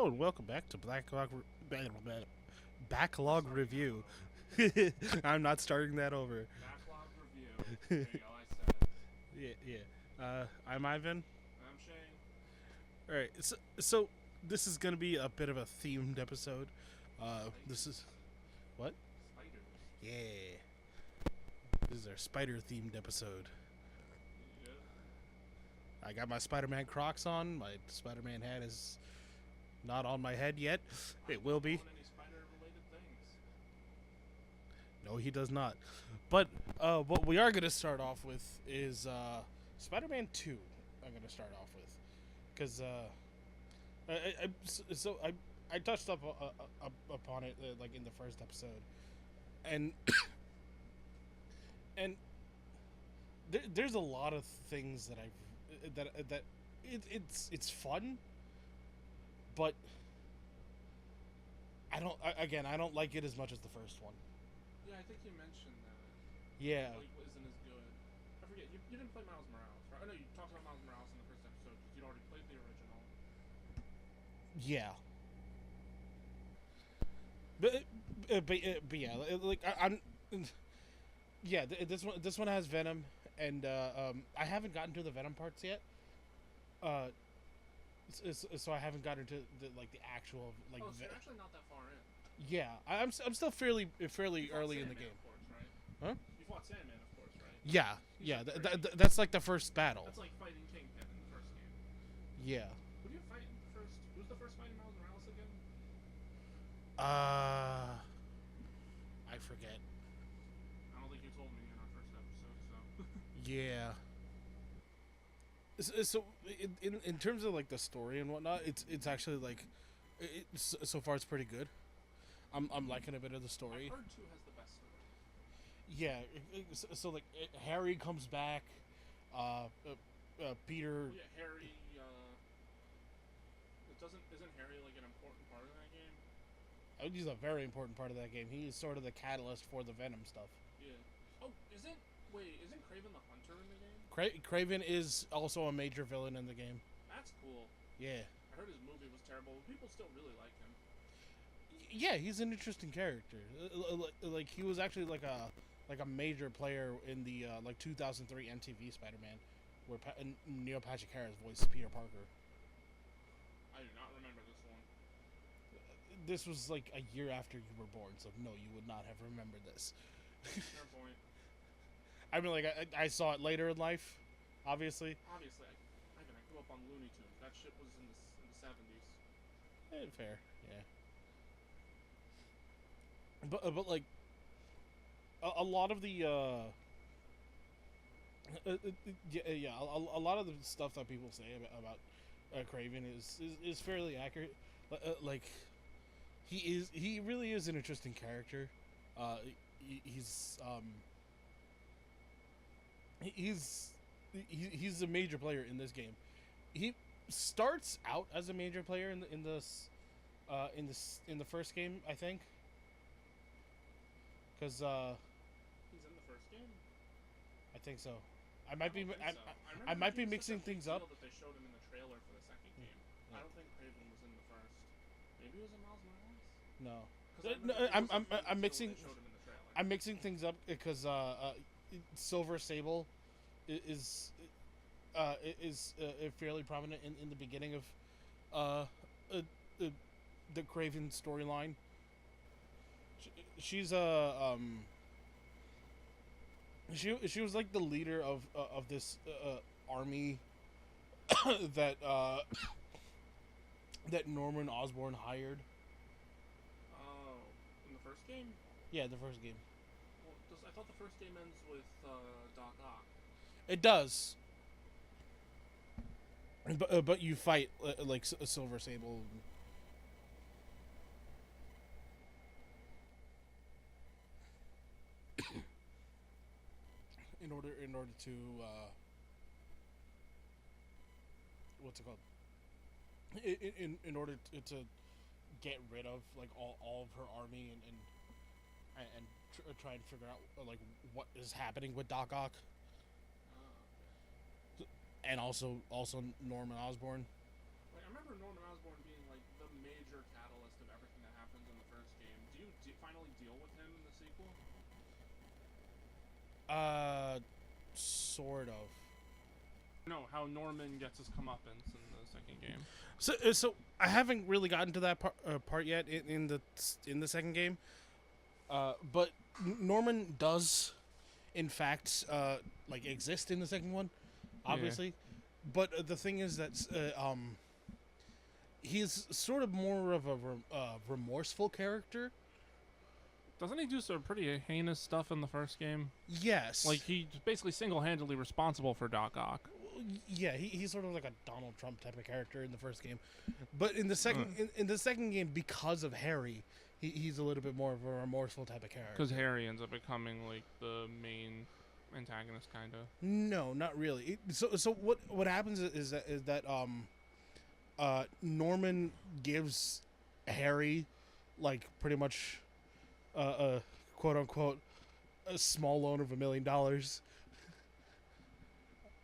Hello and welcome back to Backlog Review. I'm not starting that over. Backlog review. There you go. I said it. Yeah. I'm Ivan. I'm Shane. All right, so this is gonna be a bit of a themed episode. This is Spiders. what? Spiders. Yeah, this is our spider themed episode. Yeah. I got my Spider-Man Crocs on. My Spider-Man hat is not on my head yet. It will be. Own any spider-related things? No, he does not. But what we are going to start off with is Spider-Man 2. I'm going to start off with. Because I touched upon it like in the first episode. And and there's a lot of things that it's fun, but I don't like it as much as the first one. Yeah, I think you mentioned Yeah. that. Like, isn't as good. I forget. You didn't play Miles Morales, right? I know you talked about Miles Morales in the first episode because you'd already played the original. Yeah. But yeah, like I'm yeah, this one has Venom, and I haven't gotten to the Venom parts yet. Uh, so I haven't gotten to the actual like. Oh, so you're actually not that far in. Yeah, I'm still fairly You fought early in the Sandman, game. of course, right? Huh? You fought Sandman, of course, right? Yeah, He's yeah. like great. That's like the first battle. That's like fighting Kingpin in the first game. Yeah. Who do you fight in the first? Who's the first fight in Miles Morales again? Uh, I forget. I don't think you told me in our first episode, so. Yeah. So in terms of like the story and whatnot, it's actually like, so far it's pretty good. I'm liking a bit of the I've story. heard 2 has the best story. Yeah, so like Harry comes back, Peter. Well, yeah, Harry. It doesn't. Isn't Harry like an important part of that game? He's a very important part of that game. He is sort of the catalyst for the Venom stuff. Yeah. Oh, isn't. Wait, isn't Craven the Hunter in the game? Craven is also a major villain in the game. That's cool. Yeah, I heard his movie was terrible, but people still really like him. yeah, he's an interesting character. Like he was actually like a major player in the like 2003 MTV Spider-Man, where Neil Patrick Harris voiced Peter Parker. I do not remember this one. This was like a year after you were born, so no, you would not have remembered this. Fair point. I mean, like I saw it later in life, obviously. Obviously, I grew up on Looney Tunes. That shit was in the 70s. Fair, yeah. But like a lot of the a lot of the stuff that people say about Craven is fairly accurate. Like he really is an interesting character. Uh, he's he's a major player in this game. He starts out as a major player in the first game, I think, because He's in the first game? I think so. I I might be don't think I, so. I might he be was such a mixing big things deal up. that they showed him in the trailer for the second game. I don't think Craven was in the first. Maybe it was in Miles Morales? No, Because I no, remember he was a big I'm deal when mixing they showed him in the trailer. I'm mixing things up because Silver Sable is fairly prominent in the beginning of uh, uh, uh the Craven storyline. She's she was like the leader of this army that that Norman Osborn hired. Oh, in the first game? Yeah, the first game. Well, I thought the first game ends with Doc Ock. It does, but you fight like a Silver Sable. In order to what's it called? In order to get rid of like all of her army and try and figure out like what is happening with Doc Ock Oh, and also Norman Osborn. like I remember Norman Osborn being like the sequel? Sort of. No, how Norman gets his comeuppance in the second game. So I haven't really gotten to that part yet in the second game. But Norman does, in fact, like exist in the second one, obviously. Yeah. But the thing is that he's sort of more of a remorseful character. Doesn't he do some pretty heinous stuff in the first game? Yes. Like, he's basically single-handedly responsible for Doc Ock. Yeah, he's sort of like a Donald Trump type of character in the first game. But in the second in the second game, because of Harry, he's a little bit more of a remorseful type of character. Because Harry ends up becoming, like, the main antagonist, kind of. No, not really. So what happens is that Norman gives Harry, like, pretty much a quote unquote a small loan of $1 million.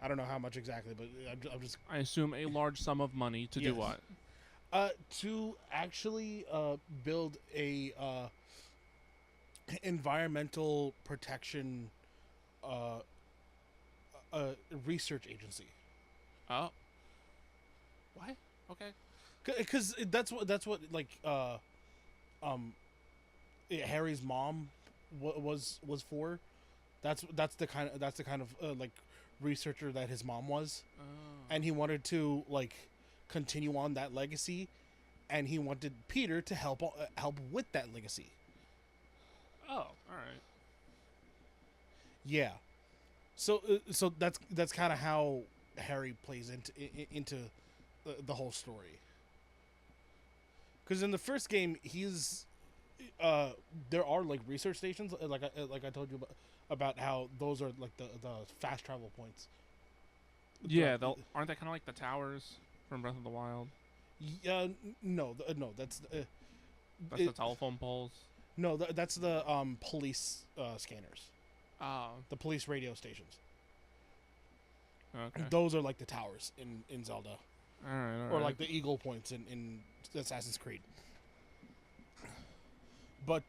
I don't know how much exactly, but I'm just. I assume a large sum of money to do what? To actually build a environmental protection research agency. Oh. What? Okay. Because that's what like Harry's mom was for. That's the kind of like researcher that his mom was. Oh. And he wanted to like continue on that legacy, and he wanted Peter to help with that legacy. Oh, all right. Yeah. So that's kind of how Harry plays into the whole story. Because in the first game, he's there are like research stations, like I told you about how those are like the fast travel points. Yeah, aren't they kind of like the towers from Breath of the Wild? No, that's the telephone poles. No, that's the police scanners. Oh, the police radio stations. Okay. Those are like the towers in Zelda. All right. Or like the eagle points in Assassin's Creed. But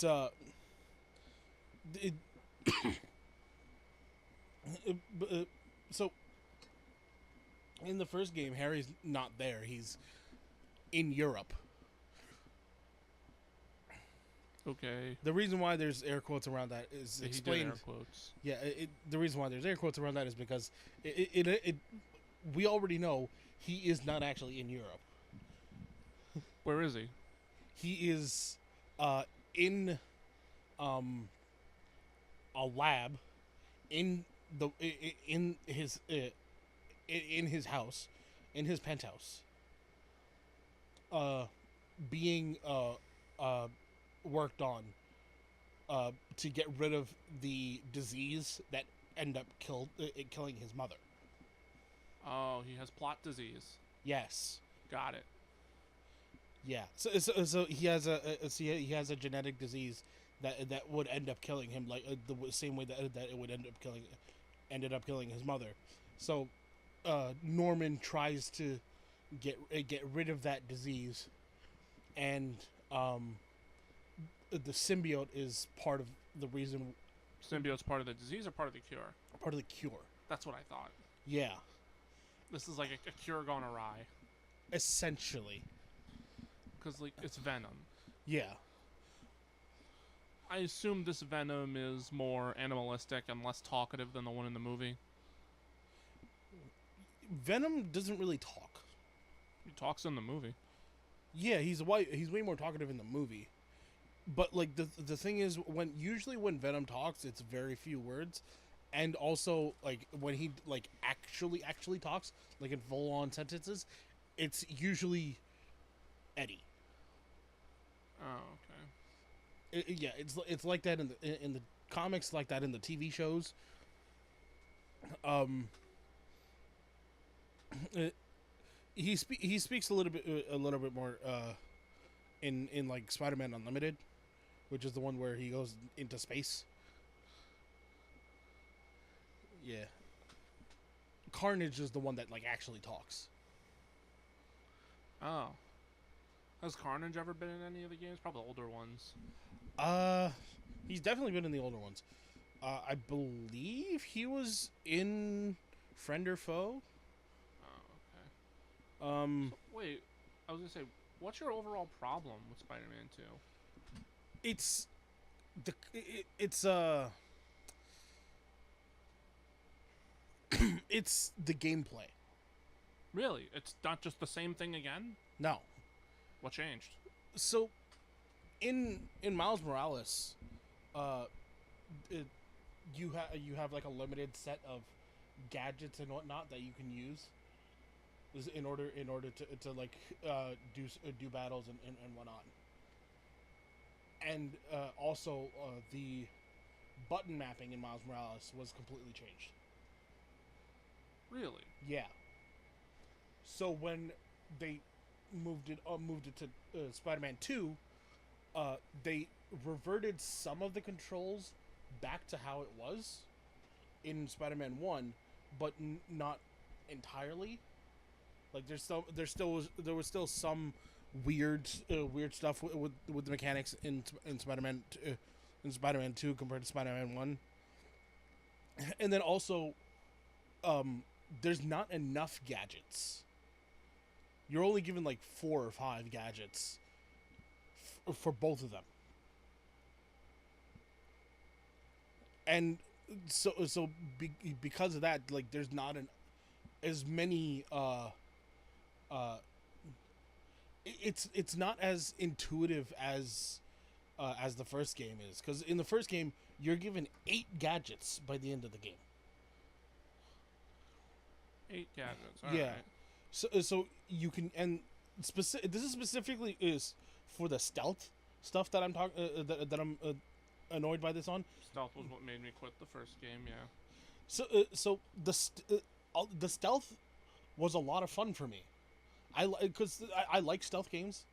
so in the first game, Harry's not there. He's in Europe. Okay. The reason why there's air quotes around that is explained. Air quotes. Yeah, the reason why there's air quotes around that is because we already know he is not actually in Europe. Where is he? He is in a lab in his house, in his penthouse, being worked on to get rid of the disease that end up killing his mother. Oh, he has plot disease. Yes. Got it. Yeah. So he has a genetic disease that would end up killing him, like the same way that it would ended up killing his mother. So Norman tries to get rid of that disease, and the symbiote is part of the reason. Symbiote's part of the disease or part of the cure? Part of the cure. That's what I thought. Yeah. This is like a cure gone awry. Essentially. Because, like, it's venom. Yeah. I assume this venom is more animalistic and less talkative than the one in the movie. Venom doesn't really talk. He talks in the movie. Yeah, he's way more talkative in the movie. But like the thing is, usually when Venom talks, it's very few words, and also like when he like actually talks, like in full on sentences, it's usually Eddie. Oh, okay. Yeah, it's like that in the comics, like that in the TV shows. He speaks a little bit more in like Spider-Man Unlimited, which is the one where he goes into space. Yeah. Carnage is the one that like actually talks. Oh. Has Carnage ever been in any of the games? Probably the older ones. He's definitely been in the older ones. I believe he was in Friend or Foe. Oh, okay. Um, So, wait, I was gonna say, what's your overall problem with Spider-Man 2? it's it's it's the gameplay. Really? It's not just the same thing again? No, What changed? so in Miles Morales, uh, it, you have like a limited set of gadgets and whatnot that you can use in order to like do battles and whatnot. And also the button mapping in Miles Morales was completely changed. Really? Yeah. So when they moved it to Spider-Man 2, they reverted some of the controls back to how it was in Spider-Man 1, but not entirely. Like there was still some weird stuff with the mechanics in Spider-Man 2 compared to Spider-Man 1. And then also there's not enough gadgets. You're only given like 4 or 5 gadgets for both of them. And because of that, like there's not as many it's not as intuitive as the first game is, because in the first game you're given 8 gadgets by the end of the game. 8 gadgets. All Yeah. right. So you can, and this is specifically is for the stealth stuff that I'm talking that I'm annoyed by this on. Stealth was what made me quit the first game. Yeah. So the stealth was a lot of fun for me. Because I like stealth games.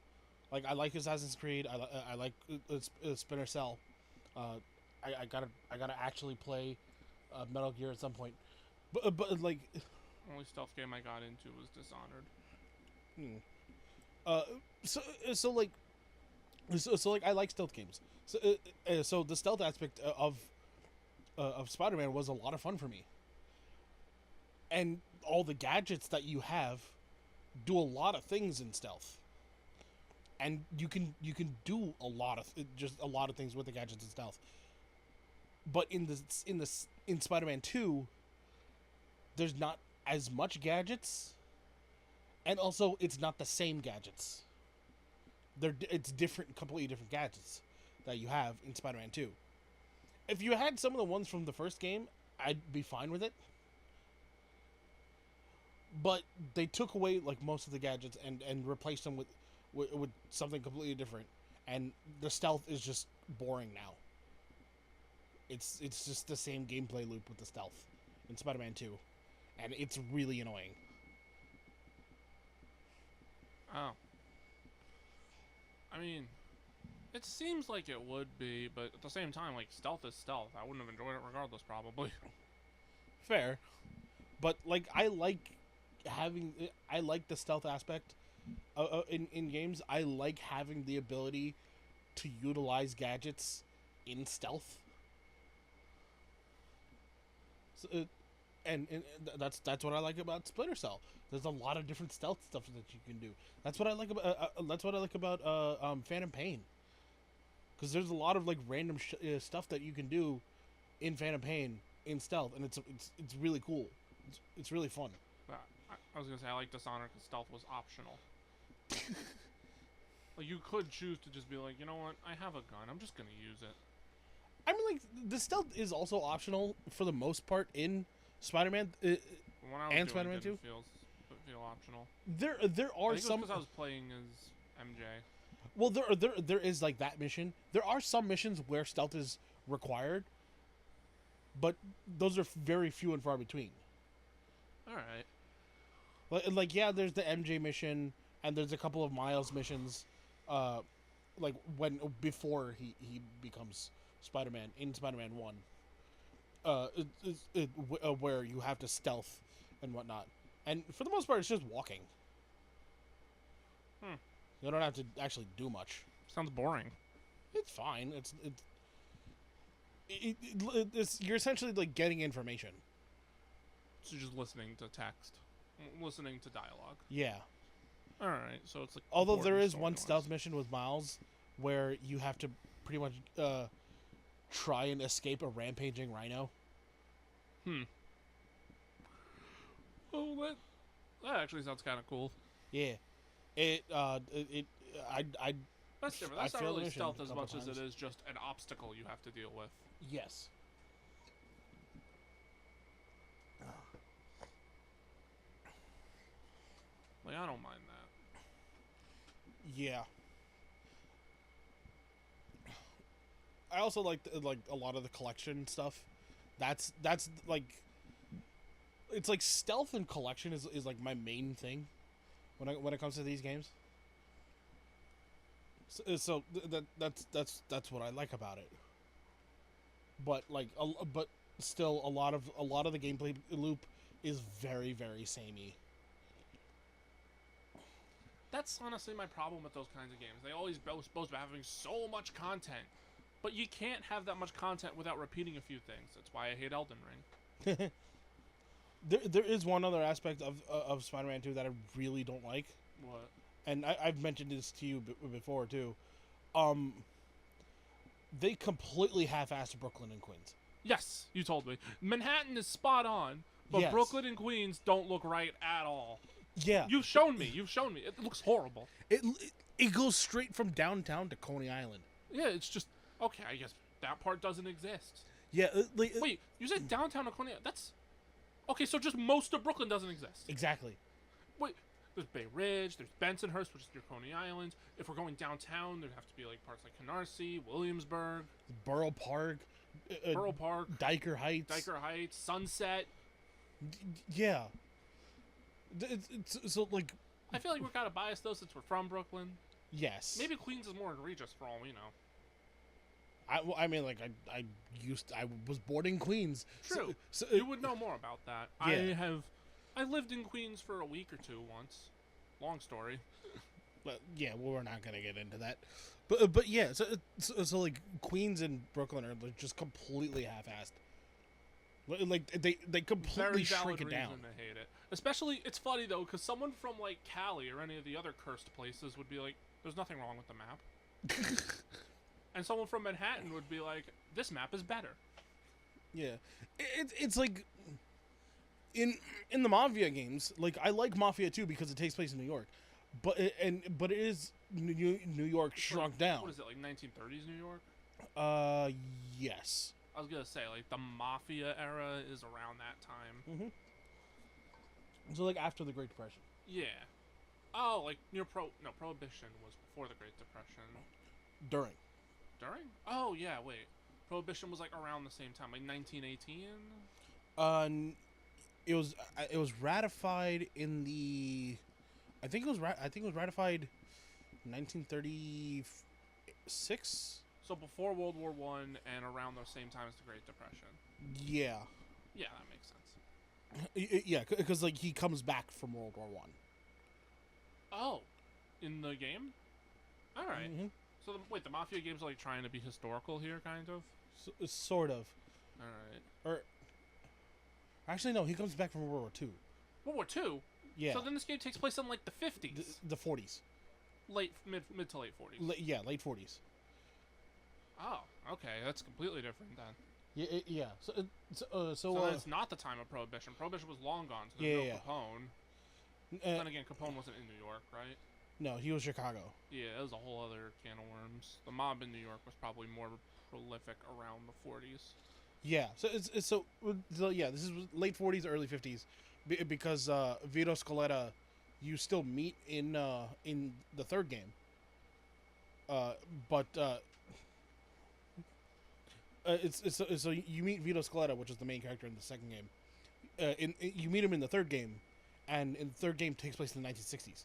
Like I like Assassin's Creed. I like Splinter Cell. I gotta actually play Metal Gear at some point. But like Only stealth game I got into was Dishonored. So like I like stealth games. So the stealth aspect of Spider-Man was a lot of fun for me. And all the gadgets that you have do a lot of things in stealth. And you can do a lot of things with the gadgets in stealth. But in Spider-Man 2, there's not as much gadgets, and also it's not the same gadgets. It's completely different gadgets that you have in Spider-Man 2. If you had some of the ones from the first game, I'd be fine with it. But they took away like most of the gadgets and replaced them with something completely different, and the stealth is just boring now. It's just the same gameplay loop with the stealth in Spider-Man 2, and it's really annoying. Oh. I mean, it seems like it would be, but at the same time, like, stealth is stealth. I wouldn't have enjoyed it regardless, probably. Fair, but like I like the stealth aspect in games. I like having the ability to utilize gadgets in stealth. So, and that's what I like about Splinter Cell. There's a lot of different stealth stuff that you can do. That's what I like about Phantom Pain. Because there's a lot of like random stuff that you can do in Phantom Pain in stealth, and it's really cool. It's really fun. I was gonna say I like Dishonored because stealth was optional. Like you could choose to just be like, you know what, I have a gun, I'm just gonna use it. I mean, like the stealth is also optional for the most part in Spider-Man and Spider-Man 2. Feel optional. There are some because I was playing as MJ. Well, there is like that mission. There are some missions where stealth is required, but those are very few and far between. All right. Like yeah, there's the MJ mission, and there's a couple of Miles missions, like before he becomes Spider-Man in Spider-Man 1, where you have to stealth and whatnot, and for the most part, it's just walking. You don't have to actually do much. Sounds boring. It's fine. you're essentially like getting information. So you're just listening to text, listening to dialogue. Yeah. All right, so it's like. Although there is story one noise. stealth mission with Miles where you have to pretty much try and escape a rampaging rhino. Oh, that actually sounds kind of cool. Yeah. I That's different. I That's not failed the really mission stealth a as couple much as times. it is just an obstacle you have to deal with. Yes. Like, I don't mind that. Yeah. I also like a lot of the collection stuff. That's like it's like stealth and collection is like my main thing when it comes to these games. So that's what I like about it. But like but still a lot of the gameplay loop is very very samey. That's honestly my problem with those kinds of games. They always boast about having so much content. But you can't have that much content without repeating a few things. That's why I hate Elden Ring. There is one other aspect of Spider-Man 2 that I really don't like. What? And I've mentioned this to you before too. They completely half-assed Brooklyn and Queens. Yes, you told me. Manhattan is spot on, but Yes. Brooklyn and Queens don't look right at all. Yeah, You've shown me. It looks horrible. it goes straight from downtown to Coney Island. Yeah, it's just okay. I guess that part doesn't exist. Yeah, Wait, you said downtown to Coney Island? That's okay. So just most of Brooklyn doesn't exist. exactly. Wait, there's Bay Ridge, there's Bensonhurst, which is near Coney Island. If we're going downtown, there'd have to be like parts like Canarsie, Williamsburg, Borough Park, Borough Park, Diker Heights. Diker Heights, Sunset. Yeah. It's so like I feel like we're kind of biased though since we're from Brooklyn. yes. Maybe Queens is more egregious for all we know. I mean like I was born in Queens. True. So You would know more about that. Yeah. I lived in Queens for a week or two once. Long story. But yeah, well, we're not gonna get into that. But yeah, so like Queens and Brooklyn are like just completely half-assed. Like they completely Very valid shrink it reason down. to hate it. Especially, it's funny though, because someone from like Cali or any of the other cursed places would be like, "There's nothing wrong with the map," and someone from Manhattan would be like, "This map is better." Yeah, it's like in the Mafia games. Like I like Mafia 2 because it takes place in New York, but it is New York shrunk down. What is it, like 1930s New York? Yes. I was gonna say, like, the Mafia era is around that time. So like after the Great Depression. Yeah. Oh, like Prohibition was before the Great Depression. During. During? Oh yeah, wait. Prohibition was like around the same time, like 1918. It was ratified in the. I think it was ratified 1936. So before World War I and around the same time as the Great Depression. Yeah. Yeah, that makes sense. Yeah, because like he comes back from World War One. Oh, in the game? All right. Mm-hmm. So wait, the Mafia games are like trying to be historical here, kind of. Sort of. All right. Or actually, no, he comes back from World War Two. World War II. Yeah. So then this game takes place in like the 50s, The 40s. mid to late 40s. Yeah, late 40s. Oh, okay, that's completely different then. Yeah. So So then it's not the time of Prohibition. Prohibition was long gone, so there's no Capone. Then again, Capone wasn't in New York, right? No, he was Chicago. Yeah, it was a whole other can of worms. The mob in New York was probably more prolific around the 40s. Yeah. So yeah, this is late 40s, early 50s, because Vito Scaletta, you still meet in the third game. But so you meet Vito Scaletta, which is the main character in the second game. You meet him in the third game, and in the third game takes place in the 1960s.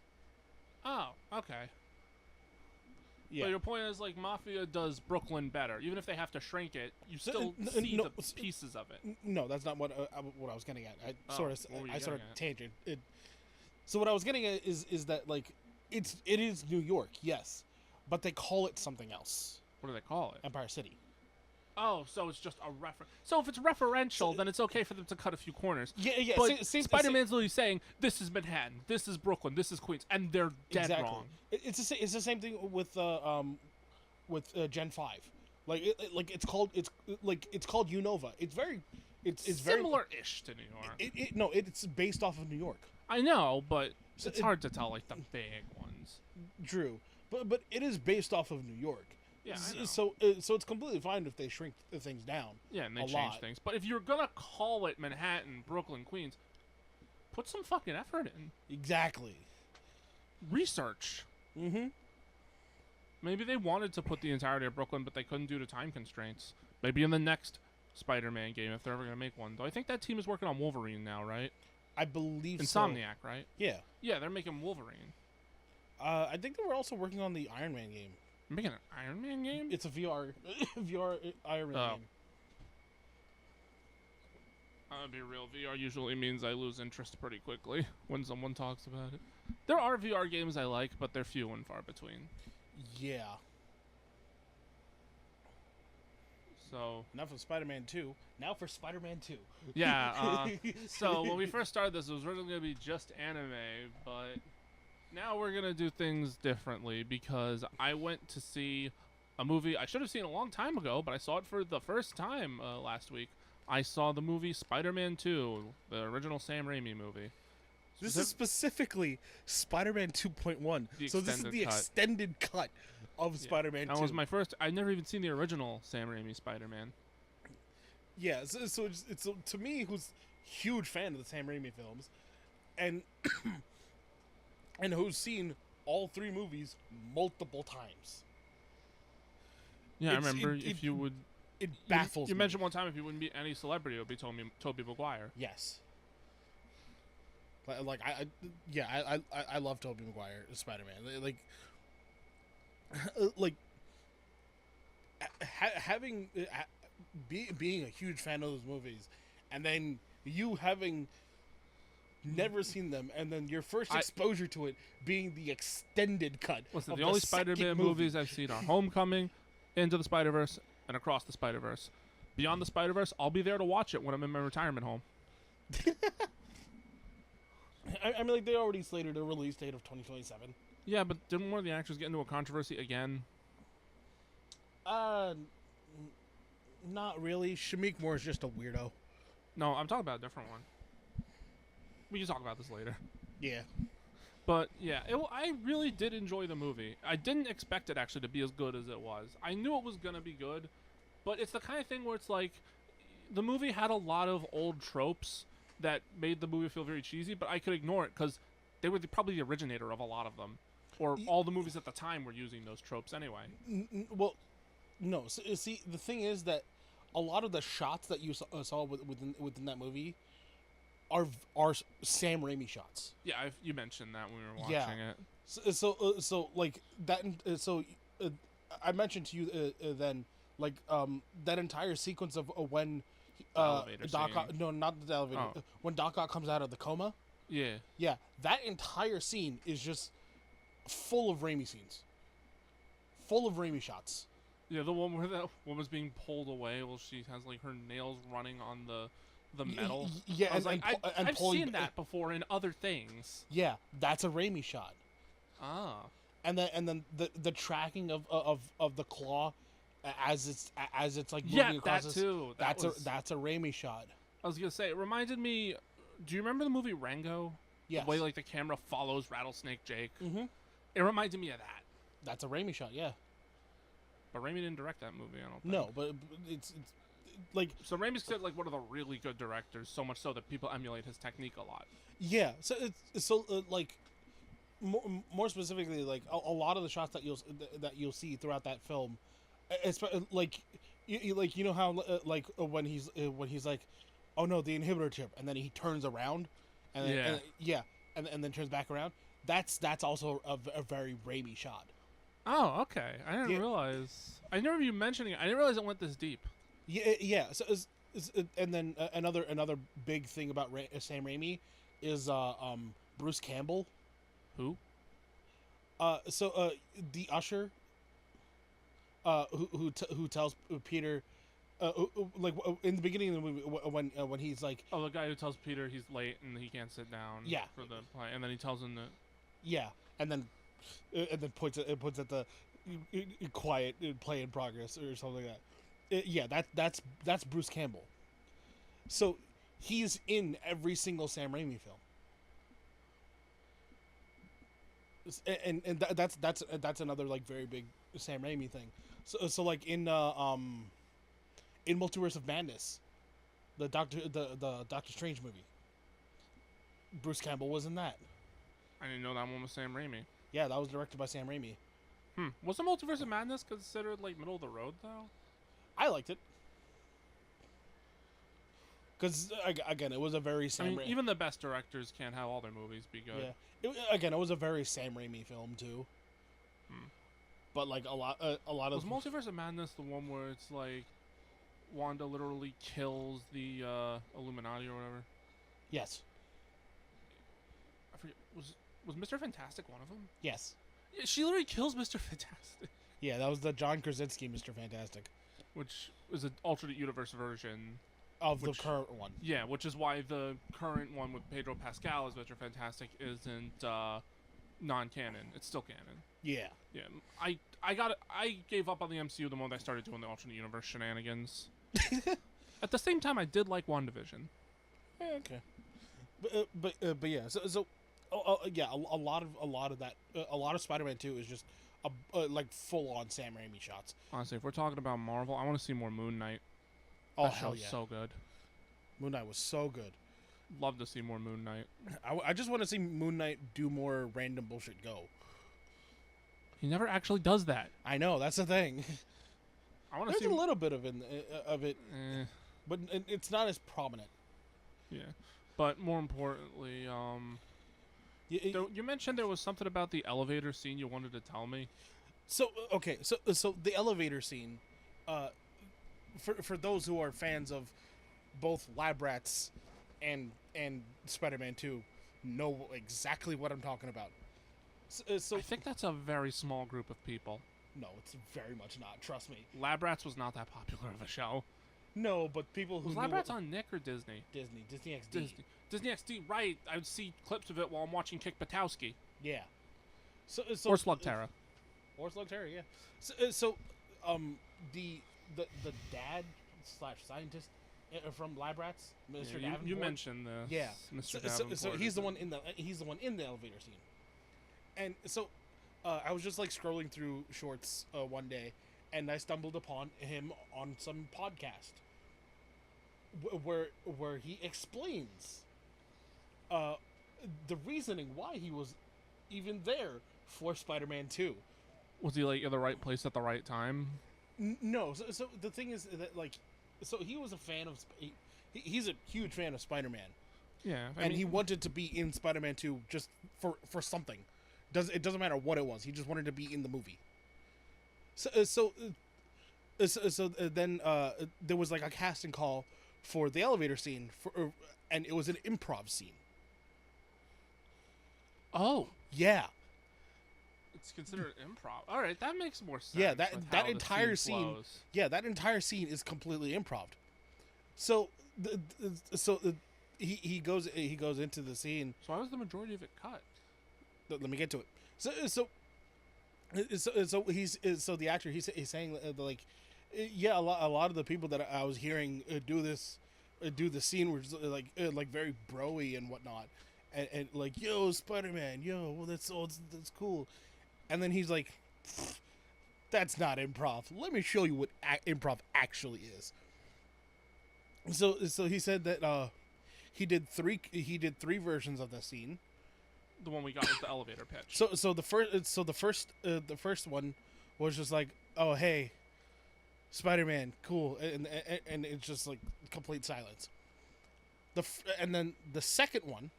Oh, okay. Yeah. But your point is, like, Mafia does Brooklyn better. Even if they have to shrink it, you still see the pieces of it. No, that's not what I was getting at. I what were you sort of getting tangent. So what I was getting at is that like it is New York, yes, but they call it something else. What do they call it? Empire City. Oh, so it's just a refer. So if it's referential, then it's okay for them to cut a few corners. Yeah, yeah. But Spider-Man's literally saying, "This is Manhattan, this is Brooklyn, this is Queens," and they're dead wrong. It's the same thing with Gen 5. Like it's called Unova. It's very Similar-ish to New York. no, it's based off of New York. I know, but it's hard to tell like the big ones. True, but it is based off of New York. Yeah, I know. So it's completely fine if they shrink things down. Yeah, and they a change lot. things. But if you're gonna call it Manhattan, Brooklyn, Queens, put some fucking effort in. Exactly. Research. Mm-hmm. Maybe they wanted to put the entirety of Brooklyn, but they couldn't due to time constraints. Maybe in the next Spider-Man game, if they're ever gonna make one. Though I think that team is working on Wolverine now, right? I believe Insomniac, right? Yeah. Yeah, they're making Wolverine. I think they were also working on the Iron Man game. They're making an Iron Man game? It's a VR Iron Man game. I'll be real. VR usually means I lose interest pretty quickly when someone talks about it. There are VR games I like, but they're few and far between. Yeah. So Enough of Spider-Man 2. Now for Spider-Man 2. yeah. So when we first started this, it was originally going to be just anime, but now we're going to do things differently because I went to see a movie I should have seen a long time ago, but I saw it for the first time last week. I saw the movie Spider-Man 2, the original Sam Raimi movie. This is specifically Spider-Man 2.1. So this is the extended cut of Spider-Man 2. That was my first. I'd never even seen the original Sam Raimi Spider-Man. Yeah, so to me, who's huge fan of the Sam Raimi films, and and who's seen all three movies multiple times. Yeah, I remember if you would. It baffles me. You mentioned one time if you wouldn't be any celebrity, it would be Tobey Maguire. Yes. Like I love Tobey Maguire as Spider-Man. Being a huge fan of those movies, and then you having never seen them, and then your first exposure to it being the extended cut. Listen, the only Spider-Man movies I've seen are Homecoming, Into the Spider-Verse, and Across the Spider-Verse. Beyond the Spider-Verse, I'll be there to watch it when I'm in my retirement home. I mean, like, they already slated a release date of 2027. Yeah, but didn't one of the actors get into a controversy again? Not really. Shamik Moore is just a weirdo. No, I'm talking about a different one. We can talk about this later. Yeah. But, yeah, I really did enjoy the movie. I didn't expect it, actually, to be as good as it was. I knew it was going to be good, but it's the kind of thing where it's like, the movie had a lot of old tropes that made the movie feel very cheesy, but I could ignore it because they were probably the originator of a lot of them. Or all the movies at the time were using those tropes anyway. Well, no. See, the thing is that a lot of the shots that you saw within that movie are Sam Raimi shots. Yeah, you mentioned that when we were watching it. So like that. I mentioned to you then, like that entire sequence of when Doc Ock, no, not the elevator. When Doc Ock comes out of the coma. Yeah. Yeah, that entire scene is just full of Raimi scenes. Full of Raimi shots. Yeah, the one where that woman's being pulled away while she has like her nails running on the metal. Yeah, I was I've seen that before in other things. Yeah, that's a Raimi shot. Ah. And then the tracking of the claw as it's like moving across. That too. That's a Raimi shot. I was gonna say it reminded me. Do you remember the movie Rango? Yes. The way like the camera follows Rattlesnake Jake. Mm-hmm. It reminded me of that. That's a Raimi shot, yeah. But Raimi didn't direct that movie. I don't think. No, but it's like so Raimi's like one of the really good directors. So much so that people emulate his technique a lot. Yeah. So it's like. More specifically, like a lot of the shots that you'll see throughout that film, it's like you know how when he's like, oh no, the inhibitor chip, and then he turns around, and then turns back around. That's also a very Raimi shot. Oh, okay. I didn't realize. I never you mentioning it. I didn't realize it went this deep. Yeah. So and then another big thing about Sam Raimi is Bruce Campbell. Who? The usher. Who tells Peter in the beginning of the movie when he's like, Oh, the guy who tells Peter he's late and he can't sit down. Yeah. For the play, and then he tells him that. yeah, and then points at the quiet play in progress or something like that. Yeah, that's Bruce Campbell. So he's in every single Sam Raimi film. And that's another like very big Sam Raimi thing. So like in Multiverse of Madness, the Doctor Strange movie, Bruce Campbell was in that. I didn't know that one was Sam Raimi. Yeah, that was directed by Sam Raimi. Was the Multiverse of Madness considered like middle of the road though? I liked it because again, it was a very Sam. Even the best directors can't have all their movies be good. Yeah, it was a very Sam Raimi film too. But like a lot of was Multiverse of Madness the one where it's like Wanda literally kills the Illuminati or whatever? Yes. I forget. Was Mr. Fantastic one of them? Yes. Yeah, she literally kills Mr. Fantastic. Yeah, that was the John Krasinski Mr. Fantastic, which is an alternate universe version of the current one. Yeah, which is why the current one with Pedro Pascal as Mr. Fantastic isn't non-canon. It's still canon. Yeah. Yeah. I gave up on the MCU the moment I started doing the alternate universe shenanigans. At the same time, I did like WandaVision. Yeah, okay. But yeah. So yeah, a lot of that, a lot of Spider-Man 2 is just like full-on Sam Raimi shots. Honestly, if we're talking about Marvel, I want to see more Moon Knight. Oh, that hell show's yeah. so good. Moon Knight was so good. Love to see more Moon Knight. I just want to see Moon Knight do more random bullshit go. He never actually does that. I know, that's the thing. I want to see a little bit of it, but it's not as prominent. Yeah, but more importantly, you mentioned there was something about the elevator scene you wanted to tell me. So okay, so the elevator scene, for those who are fans of both Lab Rats and Spider-Man 2, know exactly what I'm talking about. So I think that's a very small group of people. No, it's very much not. Trust me. Lab Rats was not that popular of a show. No, but people who was Lab Rats on Nick or Disney? Disney XD. Disney XD, right? I would see clips of it while I'm watching Kick Patowski. Yeah. So or Slugterra. Or Slugterra, yeah. The dad / scientist from Lab Rats, Mr. Davenport. You mentioned this. Yeah. Mr. Davenport. So he's the one in the elevator scene. And so I was just like scrolling through shorts one day, and I stumbled upon him on some podcast where he explains the reasoning why he was even there for Spider-Man 2. Was he like in the right place at the right time? No. So the thing is that like, so he was a fan of he's a huge fan of Spider-Man. Yeah, and he wanted to be in Spider-Man 2 just for something. It doesn't matter what it was. He just wanted to be in the movie. So then there was like a casting call for the elevator scene and it was an improv scene. Oh yeah, it's considered improv. All right, that makes more sense. Yeah, that entire scene. Yeah, that entire scene is completely improv. So he goes into the scene. So why was the majority of it cut? Let me get to it. So the actor he's saying like, yeah, a lot of the people that I was hearing do the scene were just, like very broy and whatnot, and like, yo, Spider-Man, yo, well that's cool, and then he's like, that's not improv. Let me show you what improv actually is. So he said that he did three versions of the scene. The one we got was the elevator pitch. So the first one was just like, oh hey, Spider-Man, cool, and it's just like complete silence. And then the second one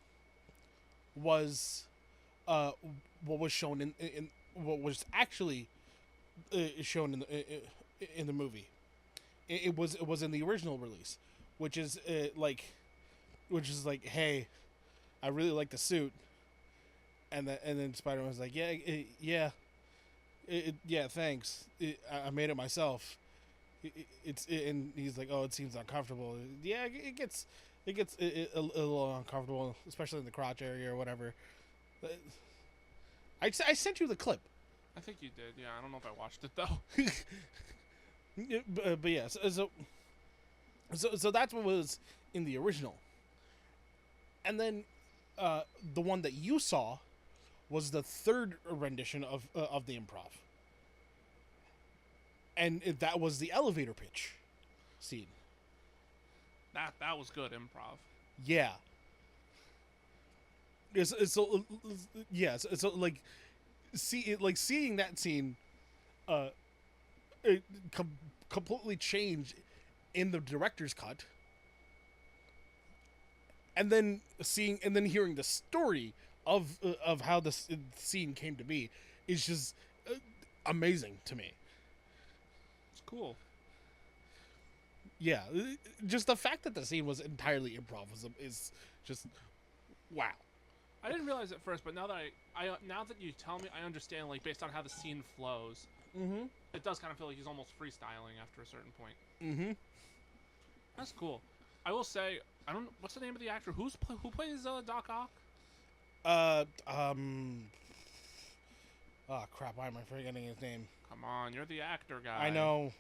was what was shown in what was actually shown in the movie. It was in the original release, which is like, hey, I really like the suit. And then Spider-Man's like, yeah, thanks. I made it myself. and he's like, oh, it seems uncomfortable. Yeah, it gets a little uncomfortable, especially in the crotch area or whatever. I sent you the clip. I think you did. Yeah, I don't know if I watched it though. But yeah, so that's what was in the original, and then the one that you saw was the third rendition of the improv, and that was the elevator pitch scene. That was good improv. Yeah. So yes, so like seeing that scene, it completely changed in the director's cut, and then hearing the story of how the scene came to be is just amazing to me. It's cool. Yeah, just the fact that the scene was entirely improv is just wow. I didn't realize at first, but now that now that you tell me, I understand. Like based on how the scene flows, it does kind of feel like he's almost freestyling after a certain point. Mm-hmm. That's cool. I will say, I don't. What's the name of the actor? Who plays Doc Ock? Oh crap! Why am I forgetting his name? Come on, you're the actor guy. I know.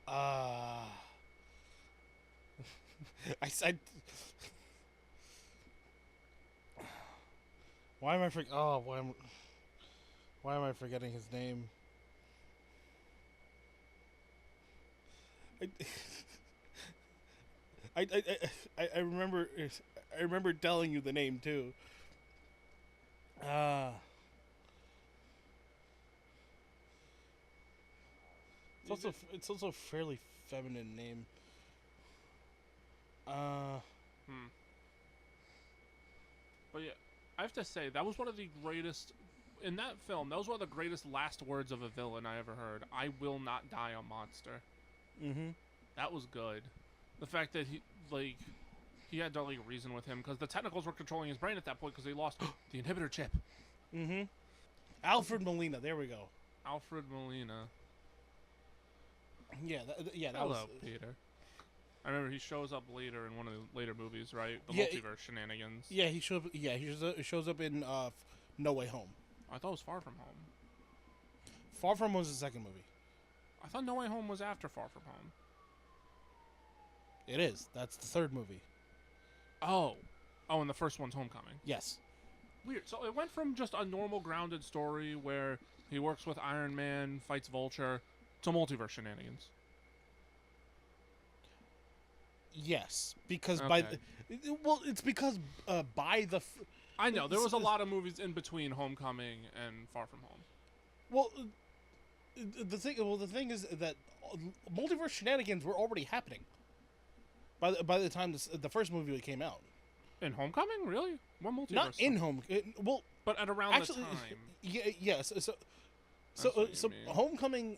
I said. Why am I why am I forgetting his name? I remember telling you the name too. It's also a fairly feminine name. But yeah, I have to say that was one of the greatest in that film. That was one of the greatest last words of a villain I ever heard. I will not die a monster. Mm-hmm. That was good. The fact that he had to like reason with him because the technicals were controlling his brain at that point because they lost the inhibitor chip. Mm-hmm. Alfred Molina. There we go. Alfred Molina. Yeah. That Hello, was Peter. I remember he shows up later in one of the later movies, right? The Yeah, multiverse shenanigans. Yeah, he shows up in No Way Home. I thought it was Far From Home. Far From Home was the second movie. I thought No Way Home was after Far From Home. It is. That's the third movie. Oh, and the first one's Homecoming. Yes. Weird. So it went from just a normal grounded story where he works with Iron Man, fights Vulture, to multiverse shenanigans. Yes, because Okay. it's because by the. I know there was a lot of movies in between Homecoming and Far From Home. Well, the thing is that multiverse shenanigans were already happening. By the time the first movie came out. In Homecoming, really? What multiverse? Not in Home. But at around actually, the time. Yes. So Homecoming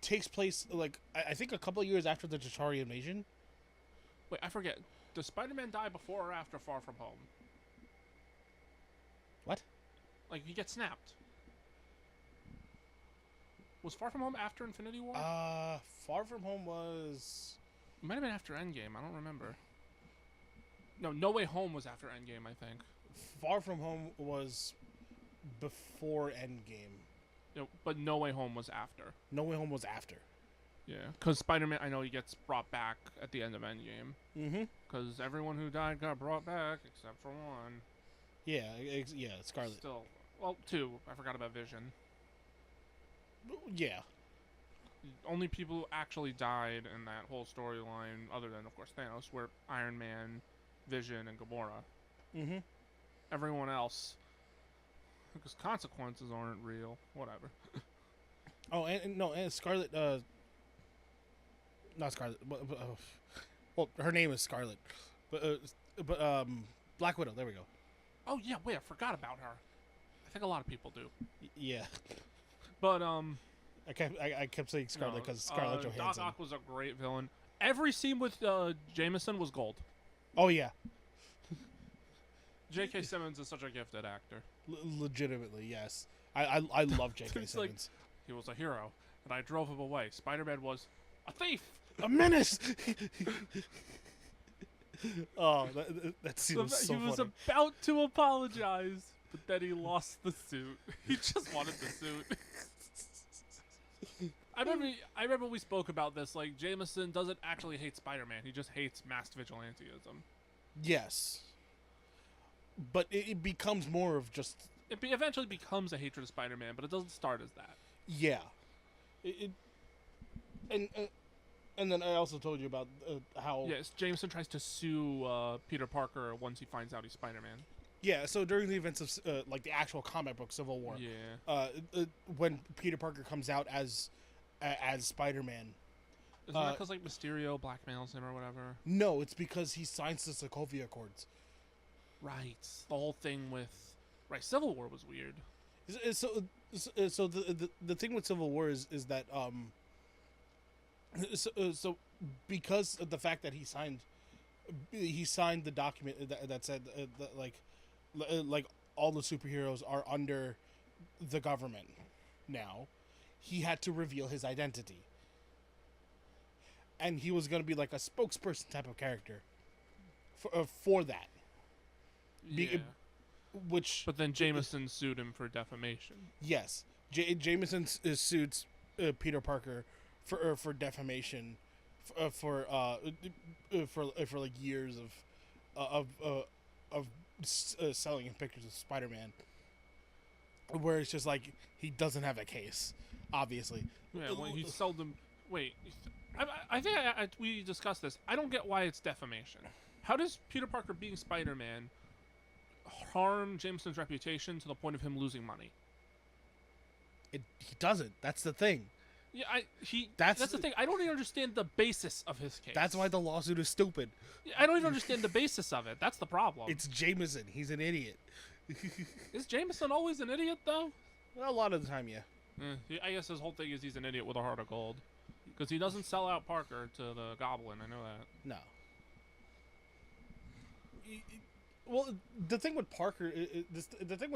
takes place I think a couple of years after the Chitauri invasion. Wait, I forget. Does Spider-Man die before or after Far From Home? What? Like he gets snapped. Was Far From Home after Infinity War? Far From Home was. It might have been after Endgame. I don't remember. No, No Way Home was after Endgame, I think. Far From Home was before Endgame. But No Way Home was after. No Way Home was after. Yeah, because Spider-Man, I know he gets brought back at the end of Endgame. Mm-hmm. Because everyone who died got brought back, except for one. Yeah, Scarlet. Still, well, two. I forgot about Vision. Yeah. Only people who actually died in that whole storyline, other than, of course, Thanos, were Iron Man, Vision, and Gamora. Mm-hmm. Everyone else, because consequences aren't real. Whatever. Oh, and Scarlet, not Scarlet, well, her name is Scarlet, but Black Widow. There we go. Oh yeah, wait, I forgot about her. I think a lot of people do. Yeah. But I kept saying Scarlet because Scarlett Johansson. Doc Ock was a great villain. Every scene with Jameson was gold. Oh yeah. J.K. Simmons is such a gifted actor. Legitimately, yes. I love J.K. Simmons. He was a hero. and I drove him away. Spider-Man was a thief. A menace. Oh, that scene was so He was funny. about to apologize, but then he lost the suit. He just wanted the suit. I remember we spoke about this. Like, Jameson doesn't actually hate Spider-Man. He just hates masked vigilantism. Yes, but it becomes more of just. It eventually becomes a hatred of Spider-Man, but it doesn't start as that. Yeah, and then I also told you about how. Yes, Jameson tries to sue Peter Parker once he finds out he's Spider-Man. Yeah, so during the events of like the actual comic book Civil War, when Peter Parker comes out as Spider-Man. Isn't that because like Mysterio blackmails him or whatever? No, it's because he signs the Sokovia Accords. Right. The whole thing with Civil War was weird. So the thing with Civil War is that so because of the fact that he signed the document that said that like all the superheroes are under the government now, he had to reveal his identity. And he was going to be like a spokesperson type of character for that. Yeah. But then Jameson sued him for defamation. Yes. Jameson sued Peter Parker for defamation for like years of selling pictures of Spider-Man, where it's just like he doesn't have a case, obviously. Yeah, when he sold them. Wait, I think we discussed this. I don't get why it's defamation. How does Peter Parker being Spider-Man harm Jameson's reputation to the point of him losing money? He doesn't. That's the thing. Yeah, that's the thing. I don't even understand the basis of his case. That's why the lawsuit is stupid. I don't even understand the basis of it. That's the problem. It's Jameson. He's an idiot. Is Jameson always an idiot, though? Well, a lot of the time, yeah. I guess his whole thing is he's an idiot with a heart of gold. Because he doesn't sell out Parker to the Goblin. I know that. No. Well, the thing with Parker, the thing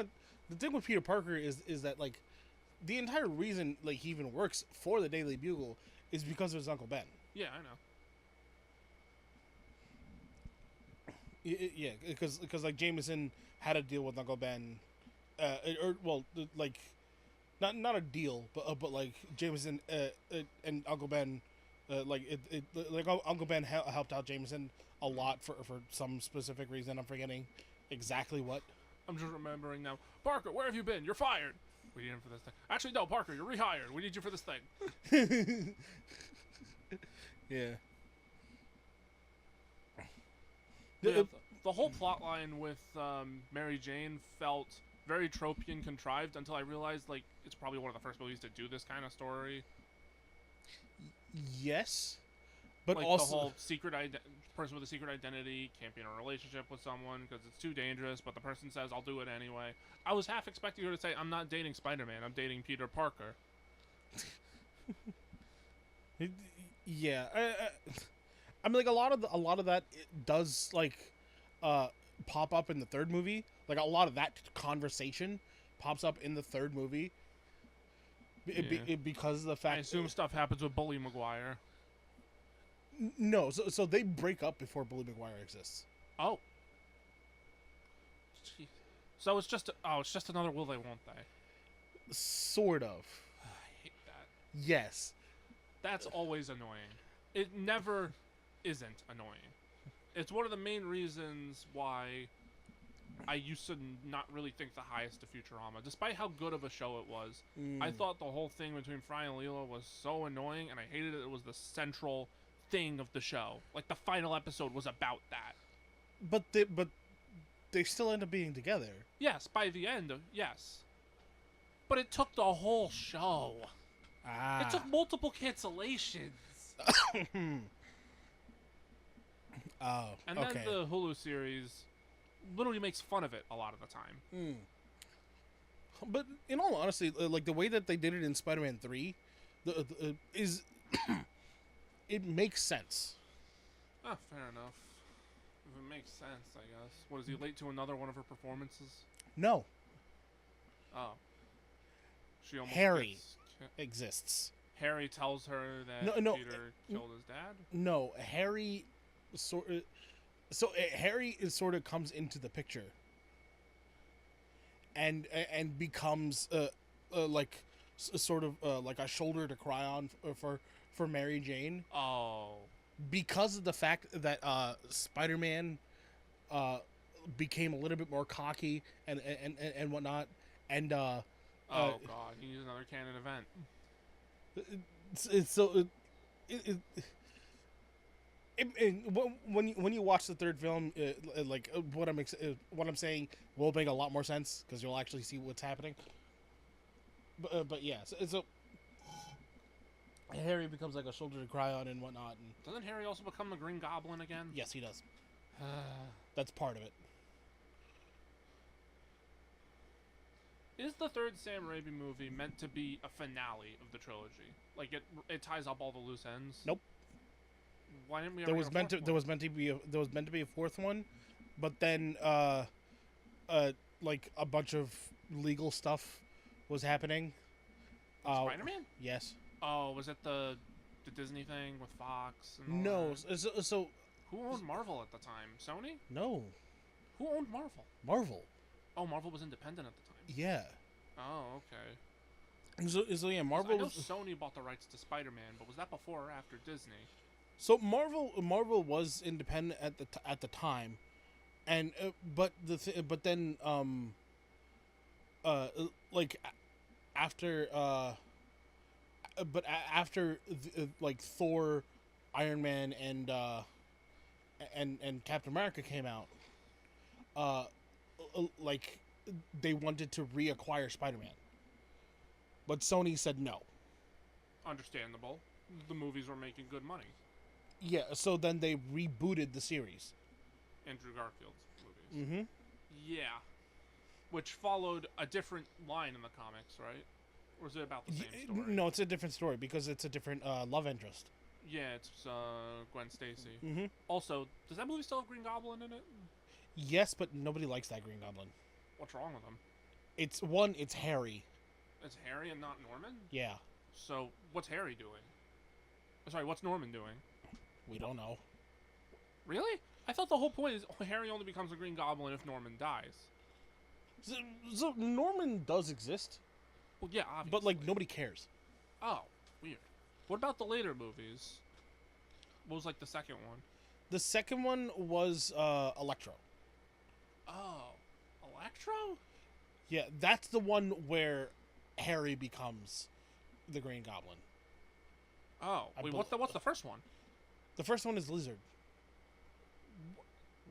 with Peter Parker is that like the entire reason like he even works for the Daily Bugle is because of his Uncle Ben. Yeah, I know. Yeah, because like Jameson had a deal with Uncle Ben, like not a deal, but like Jameson and Uncle Ben, Uncle Ben helped out Jameson a lot for some specific reason. I'm forgetting exactly what. I'm just remembering now. Parker, where have you been? You're fired. We need him for this thing. Actually, no, Parker, you're rehired. We need you for this thing. Yeah. The whole plot line with Mary Jane felt very tropey and contrived until I realized, like, it's probably one of the first movies to do this kind of story. Yes. But like also... the whole person with a secret identity can't be in a relationship with someone because it's too dangerous, but the person says, I'll do it anyway. I was half expecting her to say, I'm not dating Spider-Man, I'm dating Peter Parker. Yeah. I mean, like, a lot of that does, like, pop up in the third movie. Like, a lot of that conversation pops up in the third movie. Because of the fact... I assume stuff happens with Bully Maguire. No, so they break up before Bully Maguire exists. Oh. Jeez. So it's just another will they won't they? Sort of. I hate that. Yes. That's always annoying. It never isn't annoying. It's one of the main reasons why I used to not really think the highest of Futurama. Despite how good of a show it was, I thought the whole thing between Fry and Leela was so annoying, and I hated it was the central thing of the show. Like, the final episode was about that. But they still end up being together. Yes, by the end, yes. But it took the whole show. It took multiple cancellations. Oh, and okay. then the Hulu series literally makes fun of it a lot of the time. But in all honesty, like the way that they did it in Spider-Man 3 is it makes sense. Ah, fair enough. If it makes sense, I guess. What, is he late to another one of her performances? No. Oh. She almost Harry exists. Harry tells her that No, Peter killed his dad. no. Harry, Harry is sort of comes into the picture, and becomes like sort of like a shoulder to cry on for Mary Jane, Oh. because of the fact that Spider-Man became a little bit more cocky and whatnot, and Oh God, he needs another canon event. When you watch the third film, like what I'm saying will make a lot more sense because you'll actually see what's happening. But yeah, so Harry becomes like a shoulder to cry on and whatnot, and Doesn't Harry also become the Green Goblin again? yes, he does. That's part of it. Is the third Sam Raimi movie meant to be a finale of the trilogy? Like it ties up all the loose ends? Nope. Why didn't we? There was meant to be a fourth one, but then like a bunch of legal stuff was happening. Spider-Man? Yes. Oh, was it the Disney thing with Fox? And all No. that? So Who owned Marvel at the time? Sony? no. Who owned Marvel? Marvel. Oh, Marvel was independent at the time. Yeah. Oh, okay. So yeah, Marvel. I know Sony bought the rights to Spider-Man, but was that before or after Disney? So Marvel was independent at the time, and but then like after after like Thor, Iron Man, and Captain America came out, like they wanted to reacquire Spider-Man, but Sony said no. Understandable. The movies were making good money. Yeah, so then they rebooted the series. Andrew Garfield's movies. Mm-hmm. Yeah. Which followed a different line in the comics, right? Or is it about the same story? No, it's a different story because it's a different love interest. Yeah, it's Gwen Stacy. Mm-hmm. Also, does that movie still have Green Goblin in it? Yes, but nobody likes that Green Goblin. What's wrong with him? It's Harry. It's Harry and not Norman? Yeah. So, what's Harry doing? Sorry, what's Norman doing? We don't know. Really? I thought the whole point is Harry only becomes a Green Goblin if Norman dies. So Norman does exist, Well, yeah, obviously. but like nobody cares. Oh, weird. What about the later movies? What was like the second one? The second one was Electro. Oh, Electro? Yeah, that's the one where Harry becomes the Green Goblin. Oh, wait, what's the first one? The first one is Lizard.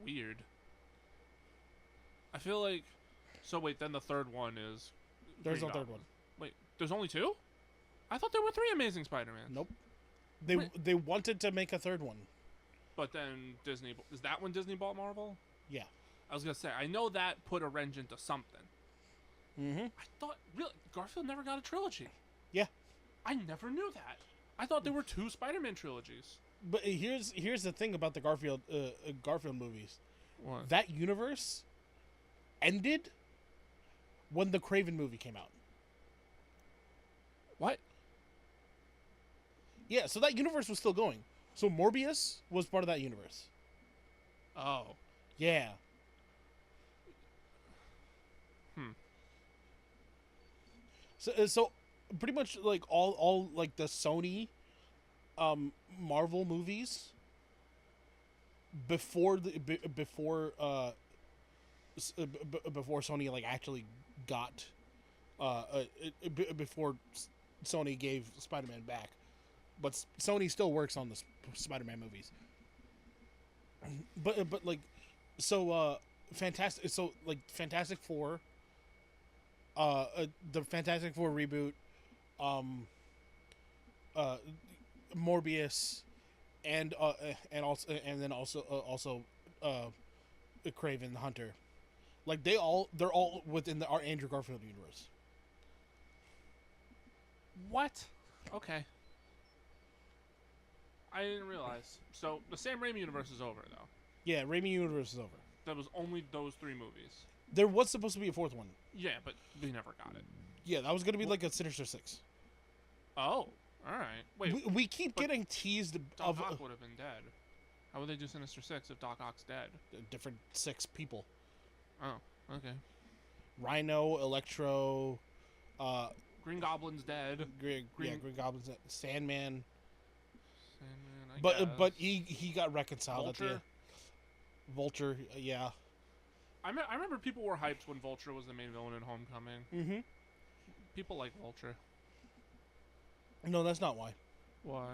Weird. I feel like... So wait, then the third one is... There's Green no third Goblin. one. Wait, there's only two? I thought there were three Amazing Spider-Man. Nope. Wait. They wanted to make a third one. But then Disney... Is that when Disney bought Marvel? Yeah. I was going to say, I know that put a wrench into something. Mm-hmm. I thought... Really? Garfield never got a trilogy? Yeah. I never knew that. I thought there were two Spider-Man trilogies. But here's the thing about the Garfield movies. What? That universe ended when the Craven movie came out. What? Yeah, so that universe was still going. So Morbius was part of that universe. Oh. Yeah. So pretty much like all like the Sony Marvel movies before Sony like actually got before Sony gave Spider-Man back, but Sony still works on the Spider-Man movies. But like Fantastic Four, the Fantastic Four reboot, Morbius, and also Kraven the Hunter, like they're all within our Andrew Garfield universe. What? Okay. I didn't realize. So the Sam Raimi universe is over, though. Yeah, Raimi universe is over. That was only those three movies. There was supposed to be a fourth one. Yeah, but we never got it. Yeah, that was gonna be like a Sinister Six. Oh. All right. Wait. We keep but getting teased Doc of Ock would have been dead. How would they do Sinister Six if Doc Ock's dead? different 6 people. Oh, okay. Rhino, Electro, Green Goblin's dead. Green Goblin's Sandman. Sandman, I But guess. he got reconciled Vulture? at the end. Vulture, yeah. I remember people were hyped when Vulture was the main villain in Homecoming. Mm-hmm. People like Vulture. No, that's not why. Why?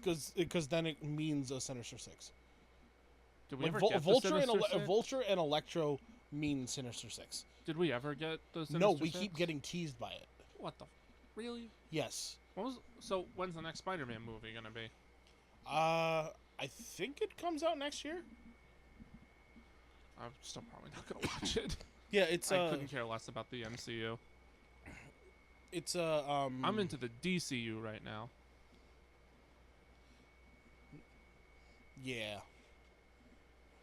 It's because then it means a Sinister Six. Did we Like, ever get Vulture the Sinister Six? Vulture and Electro mean Sinister Six. Did we ever get the Sinister No, we Six? keep getting teased by it. What the? Really? Yes. So when's the next Spider-Man movie gonna be? I think it comes out next year. I'm still probably not gonna watch it. Yeah, it's I couldn't care less about the MCU. It's I'm into the DCU right now. Yeah.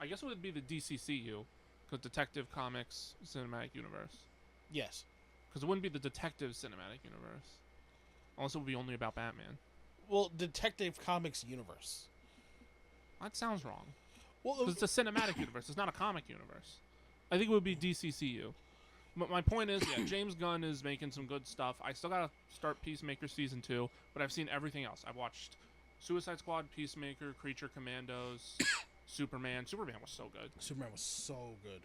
I guess it would be the DCCU, because Detective Comics Cinematic Universe. Yes. Because it wouldn't be the Detective Cinematic Universe, unless it would be only about Batman. Well, Detective Comics universe. That sounds wrong. Well, Because it's a cinematic universe. It's not a comic universe. I think it would be DCCU. But my point is, yeah, James Gunn is making some good stuff. I still gotta start Peacemaker Season 2, but I've seen everything else. I've watched Suicide Squad, Peacemaker, Creature Commandos, Superman. Superman was so good. Superman was so good.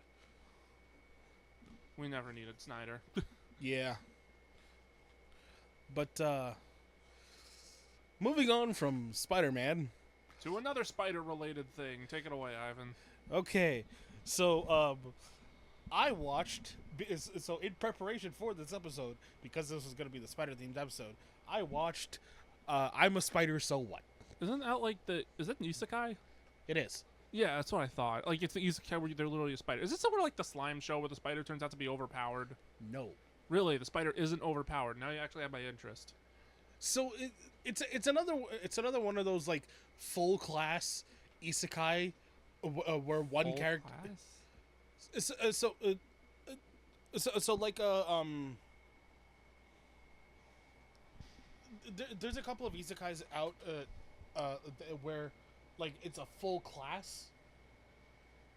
We never needed Snyder. Yeah. But moving on from Spider-Man. To another spider-related thing. Take it away, Ivan. Okay. So I watched, so in preparation for this episode, because this was going to be the spider-themed episode, I watched I'm a Spider, So What? Isn't that like is that an isekai? It is. Yeah, that's what I thought. Like, it's the isekai where they're literally a spider. Is it somewhere like the slime show where the spider turns out to be overpowered? No. Really, the spider isn't overpowered. Now you actually have my interest. So it's another one of those like full class isekai where one Full character. class? So like there's a couple of isekais out where like it's a full class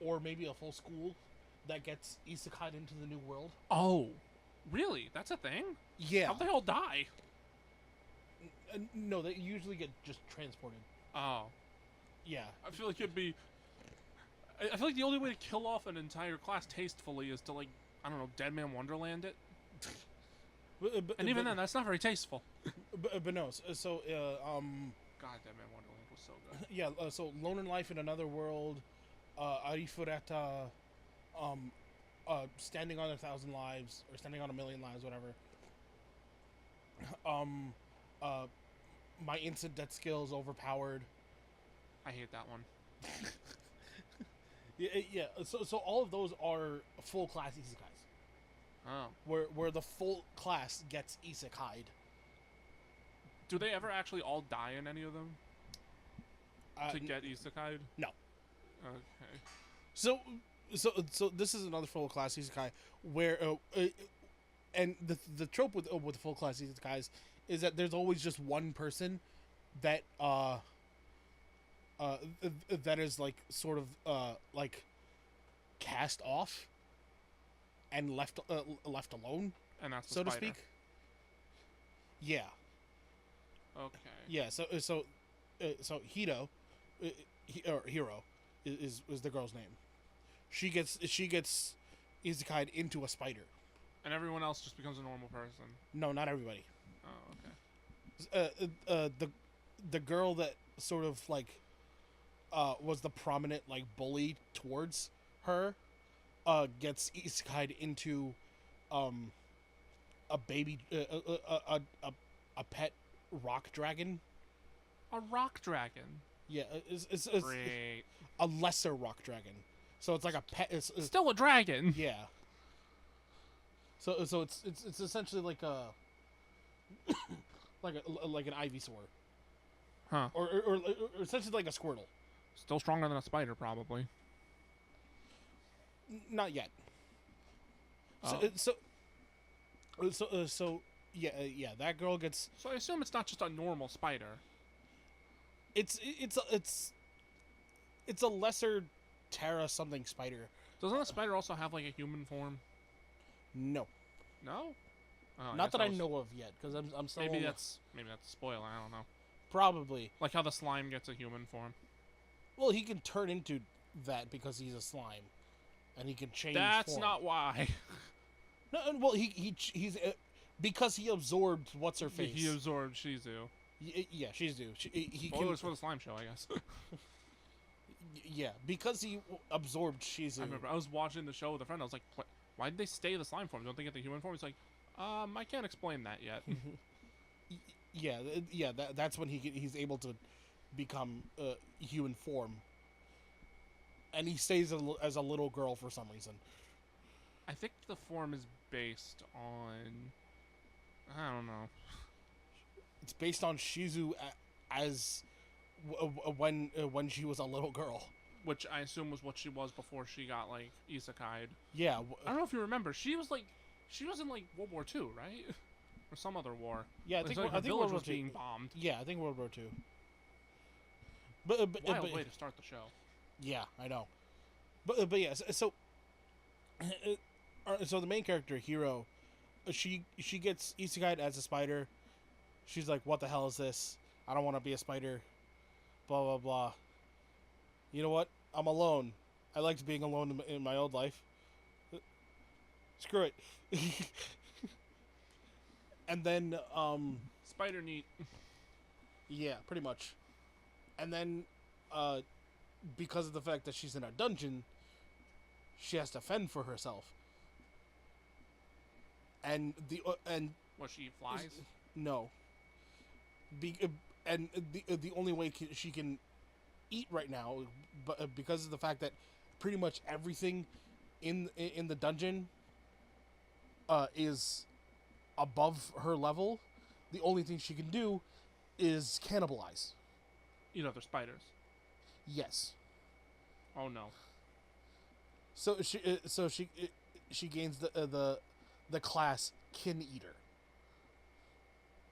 or maybe a full school that gets isekai'd into the new world. Oh, really? That's a thing? Yeah. How'd they all die? No, they usually get just transported. Oh. Yeah. I feel like it'd be... I feel like the only way to kill off an entire class tastefully is to, like, I don't know, Dead Man Wonderland it. And even then, that's not very tasteful. But no, so God, Dead Man Wonderland was so good. yeah, so Lone in Life in Another World, Arifureta, Standing on 1,000 Lives, or Standing on 1,000,000 Lives, whatever. My Instant Death Skills Overpowered. I hate that one. Yeah. So all of those are full class isekais, Oh. where the full class gets isekai'd. Do they ever actually all die in any of them? To get isekai'd? No. Okay. So this is another full class isekai where and the trope with full class isekais is that there's always just one person that that is like sort of like cast off and left alone, And that's the so to spider. speak. Yeah. Okay. Yeah. So Hiro, Hero is the girl's name. She gets isekai'd into a spider. And everyone else just becomes a normal person. No, not everybody. Oh, okay. The girl that sort of like was the prominent like bully towards her gets isekai'd into a baby a pet rock dragon. A rock dragon. Yeah, it's Great. a lesser rock dragon. So it's like a pet. It's Still a dragon. yeah. So it's essentially like a like an Ivysaur. Huh. Or essentially like a Squirtle. Still stronger than a spider, probably. Not yet. Oh. So yeah, that girl gets. So I assume it's not just a normal spider. It's a lesser Terra something spider. Doesn't the spider also have like a human form? No, No. Oh, not that I know of yet, because I'm still maybe that's a spoiler. I don't know. probably. Like how the slime gets a human form. Well, he can turn into that because he's a slime, and he can change. That's form. not why. No, well, he's because he absorbed what's her face. He absorbed Shizu. Yeah, Shizu. He Spoilers for the slime show, I guess. Yeah, because he absorbed Shizu. I remember I was watching the show with a friend. I was like, why did they stay the slime form? Don't they get the human form? He's like, I can't explain that yet. Yeah. That's when he's able to become human form, and he stays as a little girl for some reason. I think the form is based on, I don't know. It's based on Shizu as when she was a little girl. Which I assume was what she was before she got, like, isekai'd. Yeah. I don't know if you remember. She was in, like, World War II, right? Or some other war. Yeah, I think think her village World War was II. being bombed. Yeah, I think World War II. Wild way to start the show. Yeah, I know. But yeah, so the main character, Hiro, she gets isekai'd as a spider. She's like, what the hell is this? I don't want to be a spider. Blah, blah, blah. You know what? I'm alone. I liked being alone in my old life. Screw it. And then, Spider neat. yeah, pretty much. And then, because of the fact that she's in a dungeon, she has to fend for herself. And What, she flies? no. And the only way she can eat right now, but because of the fact that pretty much everything in the dungeon is above her level, the only thing she can do is cannibalize. Eat other spiders. Yes. Oh no. So she gains the class Kin Eater.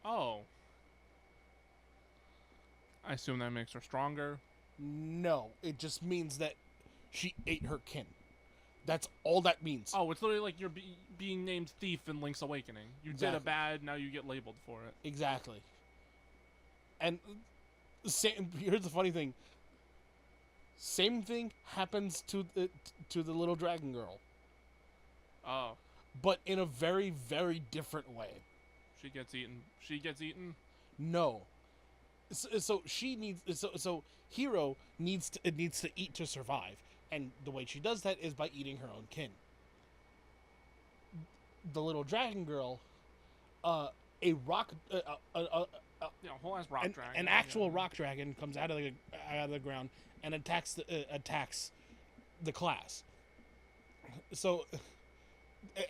Oh. I assume that makes her stronger. No, it just means that she ate her kin. That's all that means. Oh, it's literally like you're being named Thief in Link's Awakening. You did a bad, now you get labeled for it. Exactly. And here's the funny thing. Same thing happens to the little dragon girl, Oh. but in a very, very different way. She gets eaten. She gets eaten? No. So she needs. So Hiro needs to eat to survive, and the way she does that is by eating her own kin. The little dragon girl, a rock, Yeah, a whole ass rock dragon. an actual rock dragon comes out of the ground and attacks the class. So,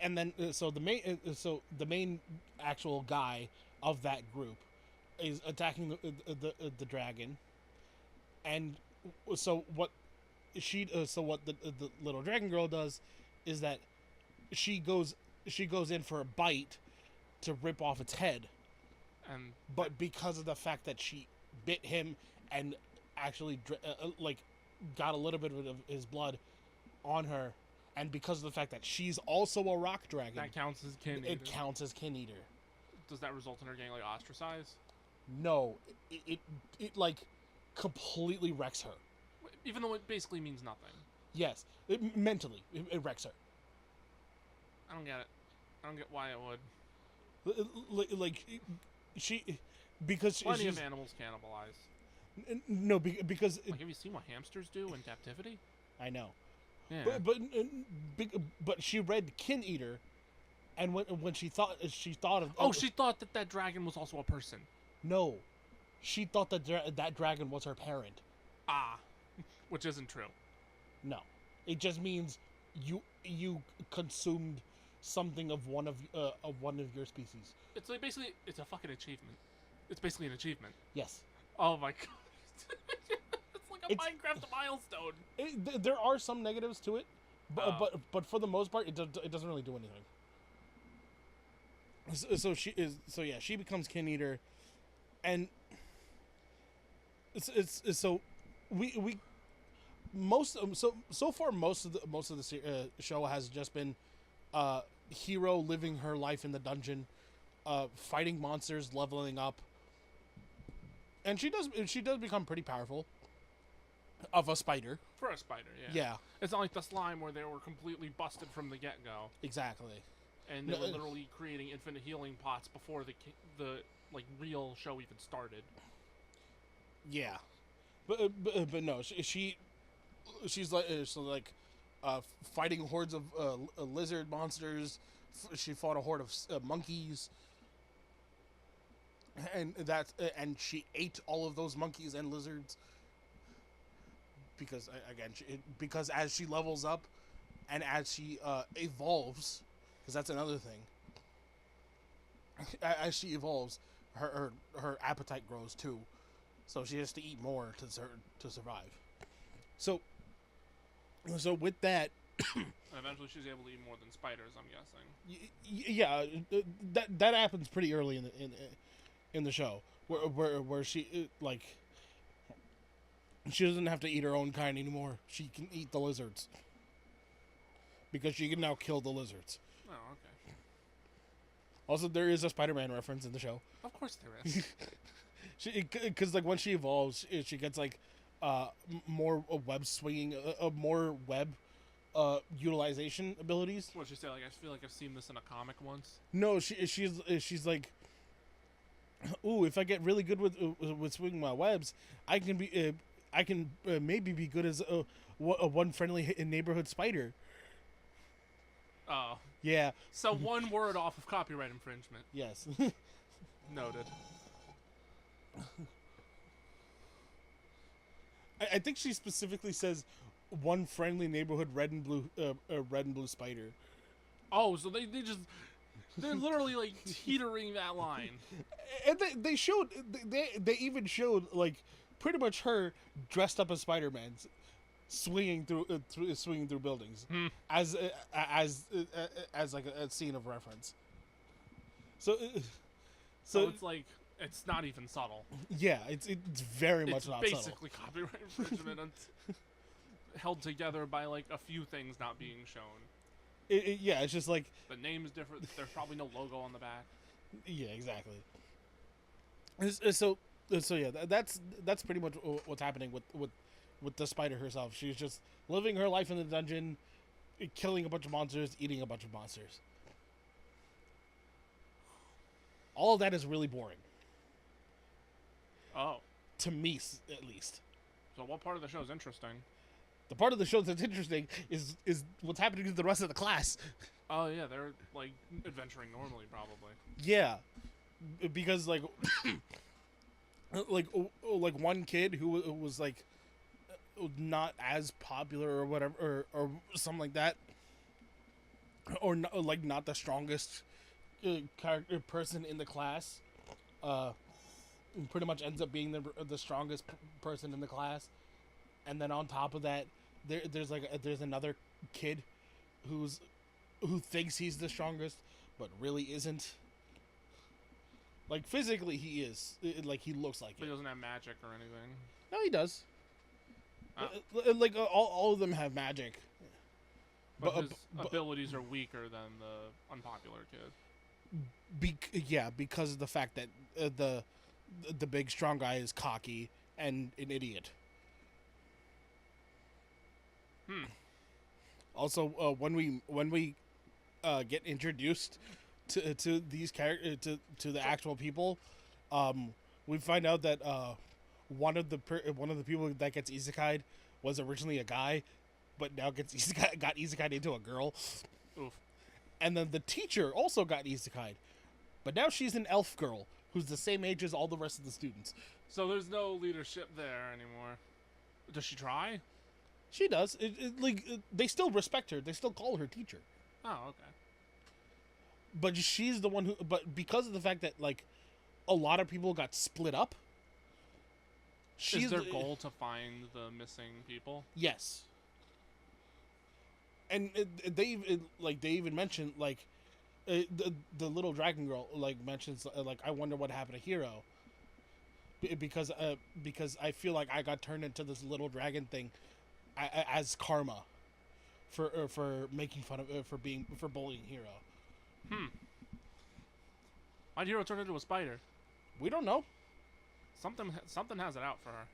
and then the main actual guy of that group is attacking the dragon, and so what the little dragon girl does is that she goes in for a bite to rip off its head, but because of the fact that she bit him and actually got a little bit of his blood on her, and because of the fact that she's also a rock dragon, that counts as kin eater. It counts as kin eater. Does that result in her getting like ostracized? No, it like completely wrecks her. Even though it basically means nothing. Yes, mentally it wrecks her. I don't get it. I don't get why it would. Like she, because plenty of animals cannibalize. No, because like, have you seen what hamsters do in captivity? I know. Yeah. But she read Kin Eater, and when she thought of she thought that dragon was also a person. No, she thought that that dragon was her parent. Ah, which isn't true. No, it just means you consumed something of one of your species. It's like basically it's a fucking achievement. It's basically an achievement. Yes. Oh my god. It's like a Minecraft milestone. There are some negatives to it, but for the most part, it doesn't really do anything. she becomes Kin Eater, and it's so we most so far most of the show has just been Hero living her life in the dungeon, fighting monsters, leveling up, and she does become pretty powerful of a spider. For a spider, yeah. Yeah, It's not like the slime where they were completely busted from the get-go. exactly. And they were literally creating infinite healing pots before the like real show even started. Yeah, but no, she's like fighting hordes of lizard monsters. She fought a horde of monkeys, and she ate all of those monkeys and lizards because because as she levels up and as she evolves, because that's another thing. As she evolves, her appetite grows too, so she has to eat more to survive. So with that, Eventually, she's able to eat more than spiders. I'm guessing. yeah, that happens pretty early in the show, where she like she doesn't have to eat her own kind anymore. She can eat the lizards because she can now kill the lizards. Oh, okay. Also, there is a Spider-Man reference in the show. Of course there is. Because like when she evolves, she gets like more web swinging, more web utilization abilities. What'd she say? Like, I feel like I've seen this in a comic once. No, she's like, ooh, if I get really good with swinging my webs, I can maybe be good as a one friendly neighborhood spider. Oh. Yeah. So one word off of copyright infringement. Yes. Noted. I think she specifically says one friendly neighborhood red and blue spider. Oh, so they're literally like teetering that line. And they even showed like pretty much her dressed up as Spider-Man, swinging through buildings as like a scene of reference. So it's like it's not even subtle. Yeah, it's very much not subtle. It's basically copyright infringement held together by like a few things not being shown. Yeah, it's just like the name is different. There's probably no logo on the back. Yeah, exactly. So yeah, that's pretty much what's happening with the spider herself. She's just living her life in the dungeon, killing a bunch of monsters, eating a bunch of monsters. All of that is really boring. Oh. To me, at least. So what part of the show is interesting? The part of the show that's interesting is what's happening to the rest of the class. Oh yeah, they're like adventuring normally, probably. Yeah, because like, like one kid who was like not as popular or whatever or something like that, or not the strongest character person in the class, pretty much ends up being the strongest person in the class, and then on top of that, there's another kid who thinks he's the strongest, but really isn't. Like physically, he is. Like he looks like But it. he doesn't have magic or anything. No, he does. Oh. Like all of them have magic. But his abilities are weaker than the unpopular kid. Because of the fact that the big strong guy is cocky and an idiot. Also, when we get introduced to these characters to the actual people, we find out that one of the people that gets isekai'd was originally a guy, but now got isekai'd into a girl. Oof. And then the teacher also got isekai'd, but now she's an elf girl who's the same age as all the rest of the students. So there's no leadership there anymore. Does she try? She does. They still respect her. They still call her teacher. Oh, okay. But she's the one who. But because of the fact that like a lot of people got split up, Is their goal to find the missing people? Yes. And they even mentioned like the little dragon girl like mentions like I wonder what happened to Hero because I feel like I got turned into this little dragon thing as karma for making fun of for bullying Hero. Hmm. Why'd Hero turn into a spider? We don't know. Something has it out for her.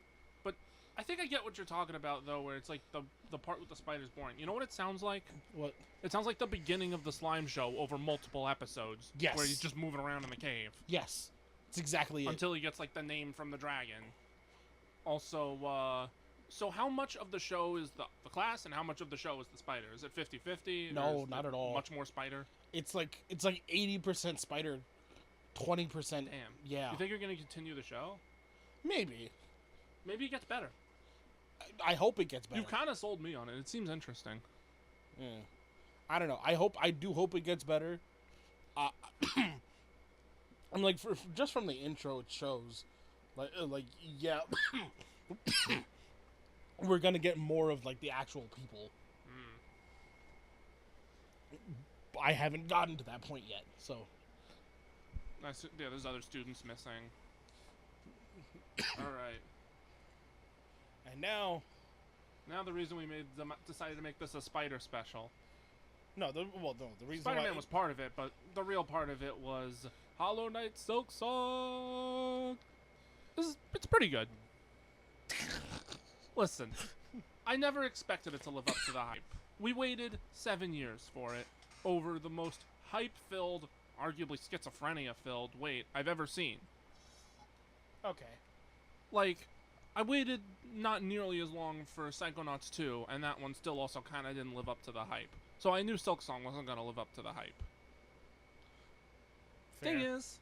But I think I get what you're talking about though, where it's like the part with the spider's boring. You know what it sounds like? What? It sounds like the beginning of the Slime Show over multiple episodes. Yes. Where he's just moving around in the cave. Yes. It's exactly it. Until he gets like the name from the dragon. Also, so how much of the show is the class and how much of the show is the spider? Is it 50-50? No, not at all. Much more spider? It's like 80% spider, 20%. Damn. Yeah. You think you're gonna continue the show? Maybe. Maybe it gets better. I hope it gets better. You kind of sold me on it. It seems interesting. Yeah. I don't know. I do hope it gets better. I'm like, just from the intro, it shows, like yeah, we're gonna get more of like the actual people. I haven't gotten to that point yet, so. Yeah, there's other students missing. All right. And now the reason we decided to make this a spider special. the reason Spider-Man was part of it, but the real part of it was Hollow Knight Silk Song. It's pretty good. Listen, I never expected it to live up to the hype. We waited 7 years for it over the most hype-filled, arguably schizophrenia-filled wait I've ever seen. Okay. Like, I waited not nearly as long for Psychonauts 2, and that one still also kind of didn't live up to the hype. So I knew Silk Song wasn't going to live up to the hype. Fair. Thing is,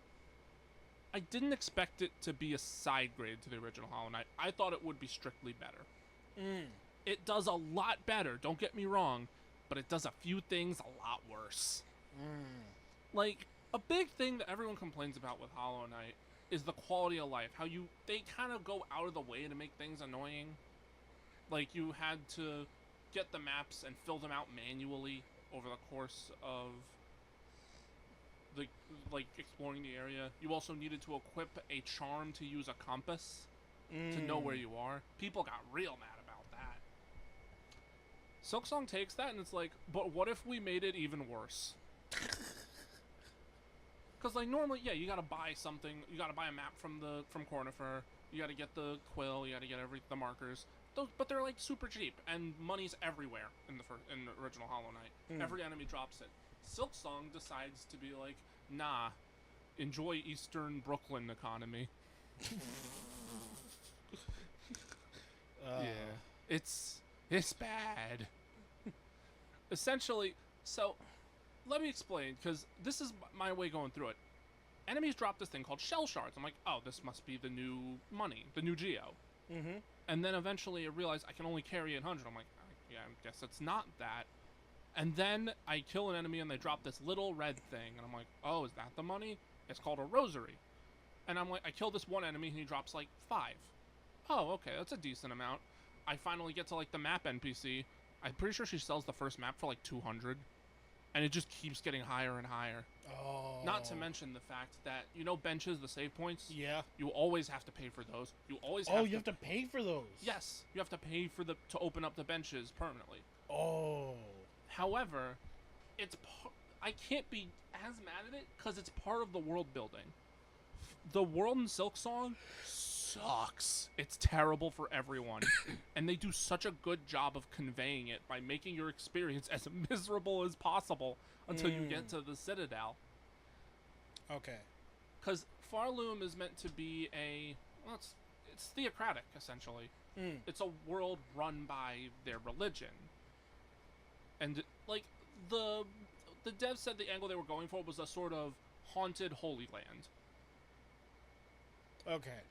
I didn't expect it to be a side grade to the original Hollow Knight. I thought it would be strictly better. It does a lot better, don't get me wrong, but it does a few things a lot worse. Like, a big thing that everyone complains about with Hollow Knight is the quality of life. How they kind of go out of the way to make things annoying. Like, you had to get the maps and fill them out manually over the course of exploring the area. You also needed to equip a charm to use a compass to know where you are. People got real mad about that. Silksong takes that and it's like, but what if we made it even worse? Because like normally, yeah, you gotta buy something. You gotta buy a map from Cornifer. You gotta get the quill. You gotta get the markers. But they're like super cheap, and money's everywhere in the original Hollow Knight. Every enemy drops it. Silksong decides to be like, nah, enjoy Eastern Brooklyn economy. Yeah, it's bad. Essentially, so let me explain, because this is my way going through it. Enemies drop this thing called shell shards. I'm like, oh, this must be the new money, the new geo. And then eventually I realize I can only carry 800. I'm like, yeah, I guess it's not that. And then I kill an enemy and they drop this little red thing. And I'm like, oh, is that the money? It's called a rosary. And I'm like, I kill this one enemy and he drops like 5. Oh, okay, that's a decent amount. I finally get to like the map NPC. I'm pretty sure she sells the first map for like 200. And it just keeps getting higher and higher. Oh. Not to mention the fact that, you know, benches, the save points? Yeah. You always have to pay for those. You always you have to pay for those? Yes. You have to pay for to open up the benches permanently. Oh. However, I can't be as mad at it because it's part of the world building. The world in Silksong sucks. It's terrible for everyone. And they do such a good job of conveying it by making your experience as miserable as possible until you get to the Citadel. Okay. Because Farloom is meant to be it's theocratic, essentially. It's a world run by their religion. And, like, the devs said the angle they were going for was a sort of haunted Holy Land. Okay.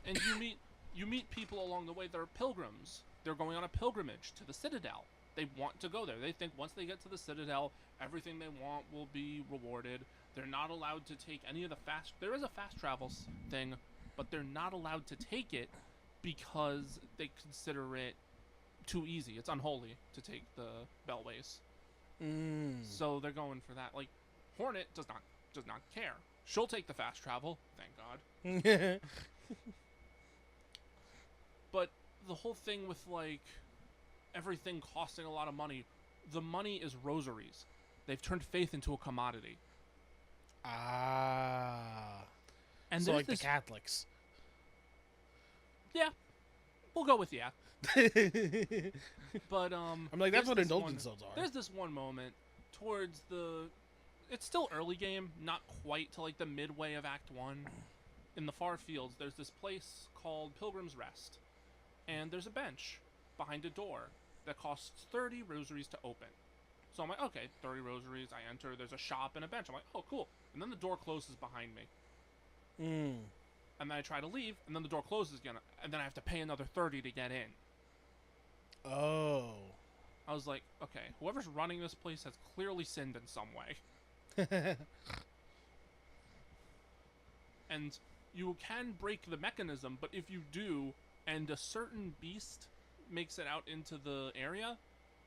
And you meet people along the way that are pilgrims. They're going on a pilgrimage to the Citadel. They want to go there. They think once they get to the Citadel, everything they want will be rewarded. They're not allowed to take any of the there is a fast travel thing, but they're not allowed to take it because they consider it too easy. It's unholy to take the Bellways. So they're going for that. Like, Hornet does not care. She'll take the fast travel, thank God. But the whole thing with, like, everything costing a lot of money, the money is rosaries. They've turned faith into a commodity. Ah. And So, there's like, the Catholics. Yeah, we'll go with yeah. But I'm like, that's what indulgence zones are. There's this one moment towards the. It's still early game, not quite to like the midway of Act 1. In the far fields, there's this place called Pilgrim's Rest, and there's a bench behind a door that costs 30 rosaries to open. So I'm like, okay, 30 rosaries. I enter. There's a shop and a bench. I'm like, oh, cool. And then the door closes behind me. And then I try to leave, and then the door closes again, and then I have to pay another 30 to get in. Oh. I was like, okay, whoever's running this place has clearly sinned in some way. And you can break the mechanism, but if you do, and a certain beast makes it out into the area,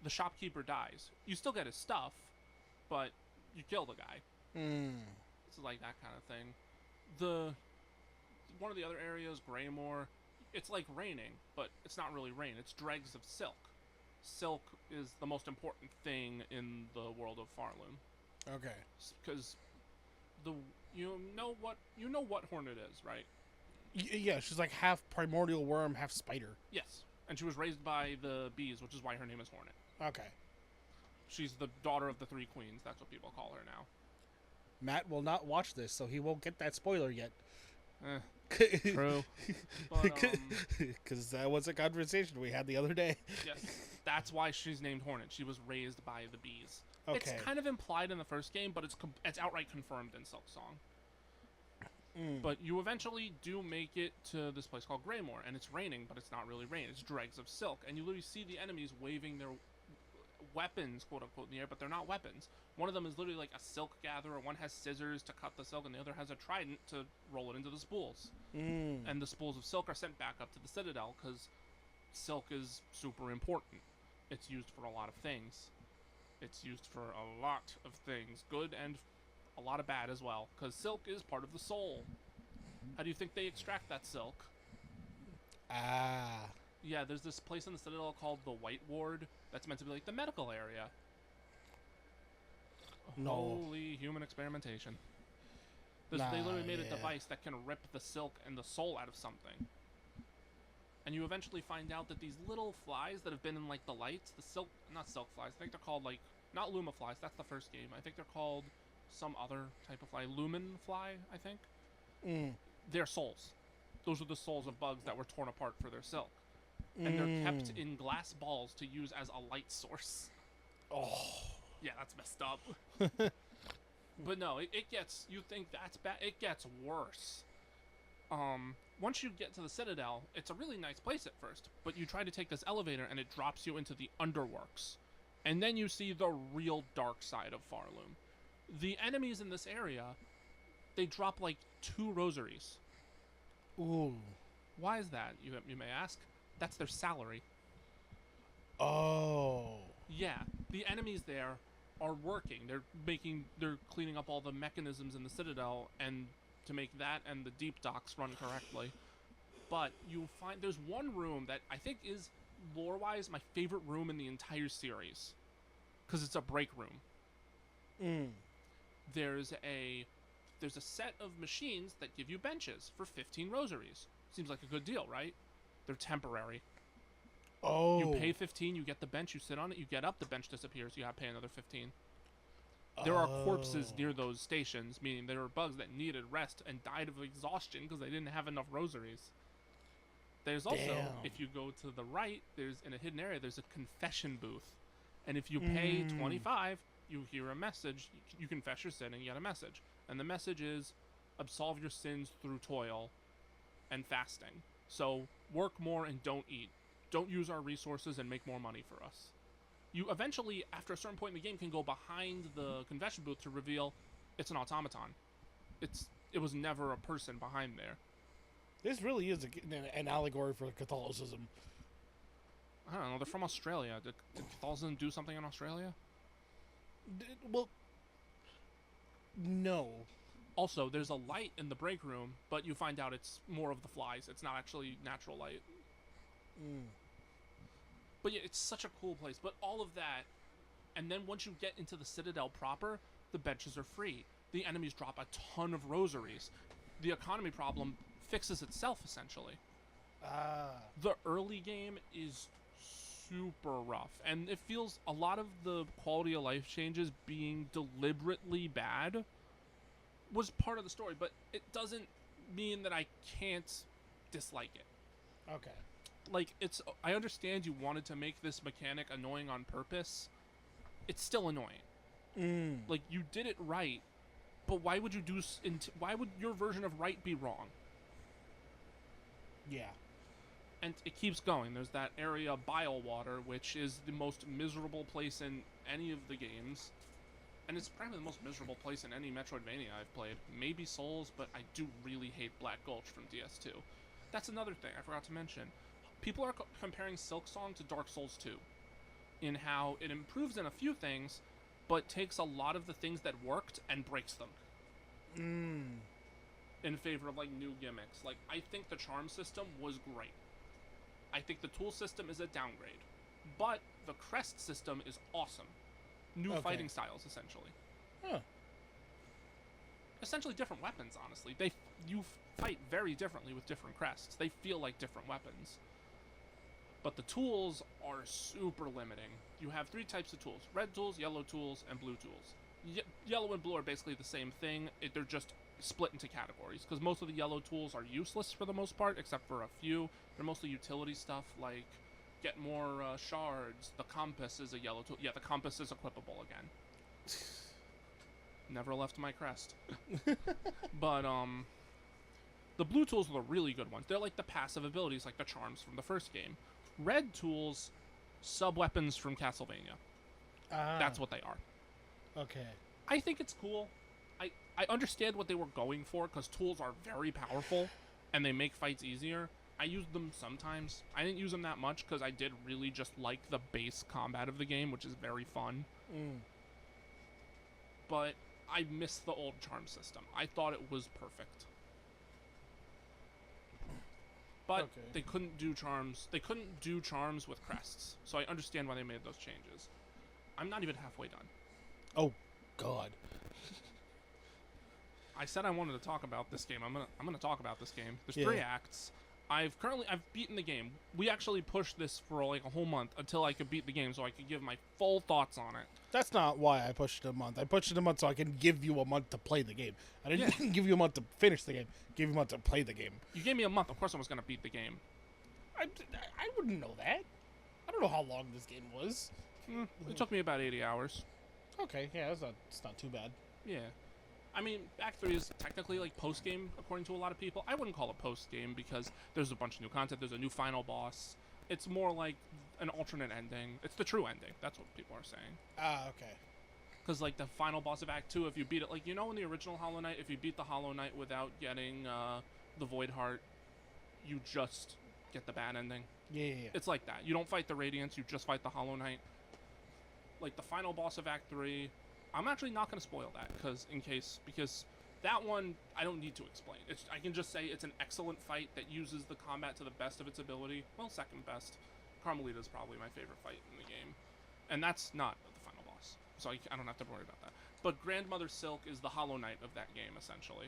the shopkeeper dies. You still get his stuff, but you kill the guy. It's like that kind of thing. One of the other areas, Greymore, it's like raining, but it's not really rain. It's dregs of silk. Silk is the most important thing in the world of Farloom. Okay. Because you know what Hornet is, right? Yeah, she's like half primordial worm, half spider. Yes, and she was raised by the bees, which is why her name is Hornet. Okay. She's the daughter of the three queens. That's what people call her now. Matt will not watch this, so he won't get that spoiler yet. True. Because that was a conversation we had the other day. Yes, that's why she's named Hornet. She was raised by the bees. Okay. It's kind of implied in the first game, but it's outright confirmed in Silksong. But you eventually do make it to this place called Greymore, and it's raining, but it's not really rain. It's dregs of silk, and you literally see the enemies waving their weapons, quote-unquote, in the air, but they're not weapons. One of them is literally like a silk gatherer, one has scissors to cut the silk, and the other has a trident to roll it into the spools. And the spools of silk are sent back up to the Citadel, because silk is super important. It's used for a lot of things. It's used for a lot of things, good and a lot of bad as well, because silk is part of the soul. How do you think they extract that silk? Yeah, there's this place in the Citadel called the White Ward that's meant to be like the medical area. No. Holy human experimentation. They literally made a device that can rip the silk and the soul out of something. And you eventually find out that these little flies that have been in like the lights, not silk flies, I think they're called like, not Luma flies, that's the first game. I think they're called some other type of fly, lumen fly, I think. They're souls. Those are the souls of bugs that were torn apart for their silk. And they're kept in glass balls to use as a light source. Oh. Yeah, that's messed up. But no, it gets, you think that's bad, it gets worse. Once you get to the Citadel, it's a really nice place at first, but you try to take this elevator and it drops you into the underworks. And then you see the real dark side of Farloom. The enemies in this area, they drop like 2 rosaries. Ooh. Why is that, you may ask? That's their salary. Oh. Yeah, the enemies there are working. They're cleaning up all the mechanisms in the Citadel and to make that and the deep docks run correctly. But you'll find there's one room that I think is lore-wise my favorite room in the entire series, because it's a break room. There's a set of machines that give you benches for 15 rosaries. Seems like a good deal, right? They're temporary. Oh. You pay 15, you get the bench, you sit on it, you get up, the bench disappears, you have to pay another 15. There are corpses near those stations, meaning there were bugs that needed rest and died of exhaustion because they didn't have enough rosaries. There's also, if you go to the right, in a hidden area, there's a confession booth. And if you pay 25, you hear a message, you confess your sin and you get a message. And the message is, absolve your sins through toil and fasting. So, work more and don't eat. Don't use our resources and make more money for us. You eventually, after a certain point in the game, can go behind the confession booth to reveal it's an automaton. It was never a person behind there. This really is an allegory for Catholicism. I don't know, they're from Australia. Did Catholicism do something in Australia? Well, no. Also, there's a light in the break room, but you find out it's more of the flies. It's not actually natural light. Mm. But yeah, it's such a cool place. But all of that, and then once you get into the Citadel proper, the benches are free. The enemies drop a ton of rosaries. The economy problem fixes itself, essentially. Ah. The early game is super rough, and it feels a lot of the quality of life changes being deliberately bad was part of the story, but it doesn't mean that I can't dislike it. Okay. Like, I understand you wanted to make this mechanic annoying on purpose. It's still annoying. Mm. Like, you did it right, but why would you why would your version of right be wrong? Yeah. And it keeps going. There's that area, Bile Water, which is the most miserable place in any of the games. And it's probably the most miserable place in any Metroidvania I've played. Maybe Souls, but I do really hate Black Gulch from DS2. That's another thing I forgot to mention. People are comparing Silksong to Dark Souls 2 in how it improves in a few things, but takes a lot of the things that worked and breaks them. In favor of, like, new gimmicks. Like, I think the charm system was great. I think the tool system is a downgrade. But the crest system is awesome. New fighting styles, essentially. Huh. Essentially different weapons, honestly. You fight very differently with different crests. They feel like different weapons. But the tools are super limiting. You have 3 types of tools. Red tools, yellow tools, and blue tools. Yellow and blue are basically the same thing. They're just split into categories. Because most of the yellow tools are useless for the most part, except for a few. They're mostly utility stuff, like get more shards. The compass is a yellow tool. Yeah, the compass is equipable again. Never left my crest. But, the blue tools are the really good ones. They're like the passive abilities, like the charms from the first game. Red tools, sub-weapons from Castlevania. That's what they are. Okay. I think it's cool. I understand what they were going for, because tools are very powerful, and they make fights easier. I used them sometimes. I didn't use them that much, because I did really just like the base combat of the game, which is very fun. But I miss the old charm system. I thought it was perfect. But they couldn't do charms. They couldn't do charms with crests. So I understand why they made those changes. I'm not even halfway done. Oh, God. I said I wanted to talk about this game. I'm gonna talk about this game. There's 3 acts. I've beaten the game. We actually pushed this for like a whole month until I could beat the game, so I could give my full thoughts on it. That's not why I pushed it a month. I pushed it a month so I can give you a month to play the game. I didn't give you a month to finish the game. Give you a month to play the game. You gave me a month. Of course I was gonna beat the game. I wouldn't know that. I don't know how long this game was. It took me about 80 hours. Okay, yeah, it's not too bad. Yeah. I mean, Act 3 is technically like post-game, according to a lot of people. I wouldn't call it post-game because there's a bunch of new content. There's a new final boss. It's more like an alternate ending. It's the true ending. That's what people are saying. Okay. Because, like, the final boss of Act 2, if you beat it, like, you know in the original Hollow Knight, if you beat the Hollow Knight without getting the Void Heart, you just get the bad ending. Yeah. It's like that. You don't fight the Radiance, you just fight the Hollow Knight. Like, the final boss of Act 3... I'm actually not going to spoil that, because that one, I don't need to explain. I can just say it's an excellent fight that uses the combat to the best of its ability. Well, second best. Carmelita's probably my favorite fight in the game. And that's not the final boss, so I don't have to worry about that. But Grandmother Silk is the Hollow Knight of that game, essentially.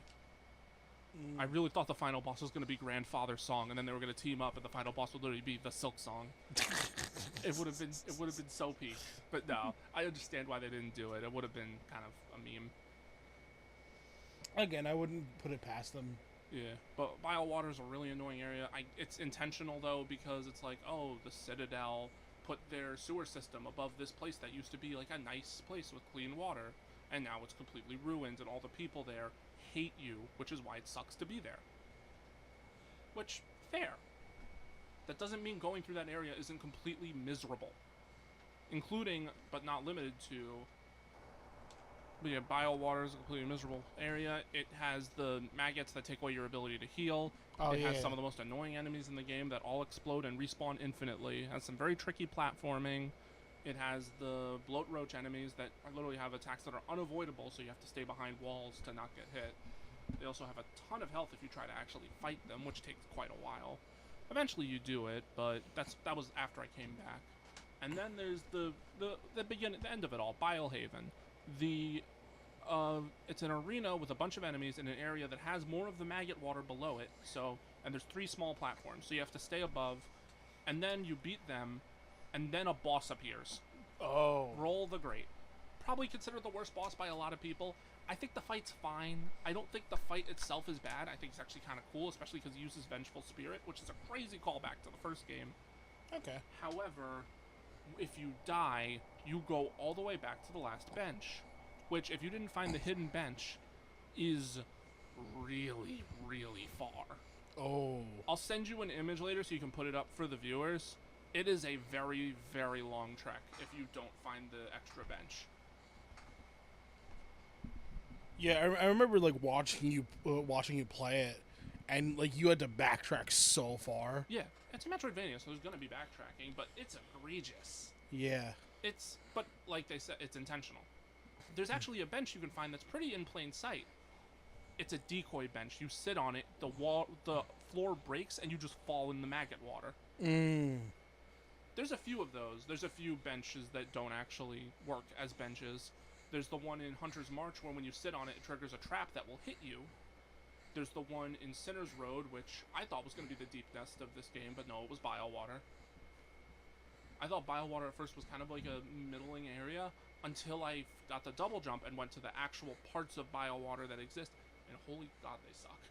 I really thought the final boss was going to be Grandfather Song, and then they were going to team up, and the final boss would literally be the Silk Song. It would have been so peak. But no, I understand why they didn't do it. It would have been kind of a meme. Again, I wouldn't put it past them. Yeah, but Bile Water is a really annoying area. It's intentional, though, because it's like, oh, the Citadel put their sewer system above this place that used to be like a nice place with clean water, and now it's completely ruined, and all the people there hate you, which is why it sucks to be there. Which, fair. That doesn't mean going through that area isn't completely miserable. Including, but not limited to... But yeah, Bile Water is a completely miserable area. It has the maggots that take away your ability to heal. It has some of the most annoying enemies in the game that all explode and respawn infinitely. It has some very tricky platforming. It has the bloat roach enemies that literally have attacks that are unavoidable, so you have to stay behind walls to not get hit. They also have a ton of health if you try to actually fight them, which takes quite a while. Eventually you do it, but that was after I came back. And then there's the end of it all, Bilehaven. It's an arena with a bunch of enemies in an area that has more of the maggot water below it. And there's 3 small platforms, so you have to stay above, and then you beat them, and then a boss appears. Oh. Roll the Great. Probably considered the worst boss by a lot of people. I think the fight's fine. I don't think the fight itself is bad. I think it's actually kind of cool, especially because he uses Vengeful Spirit, which is a crazy callback to the first game. Okay. However, if you die, you go all the way back to the last bench, which, if you didn't find the hidden bench, is really, really far. Oh. I'll send you an image later so you can put it up for the viewers. It is a very, very long trek if you don't find the extra bench. Yeah, I remember like watching you play it, and like you had to backtrack so far. Yeah, it's a Metroidvania, so there's gonna be backtracking, but it's egregious. Yeah. But like they said, it's intentional. There's actually a bench you can find that's pretty in plain sight. It's a decoy bench. You sit on it, the floor breaks, and you just fall in the maggot water. There's a few of those. There's a few benches that don't actually work as benches. There's the one in Hunter's March where when you sit on it, it triggers a trap that will hit you. There's the one in Sinner's Road, which I thought was going to be the deep nest of this game, but no, it was Bile Water. I thought Bile Water at first was kind of like a middling area until I got the double jump and went to the actual parts of Bile Water that exist, and holy god, they suck.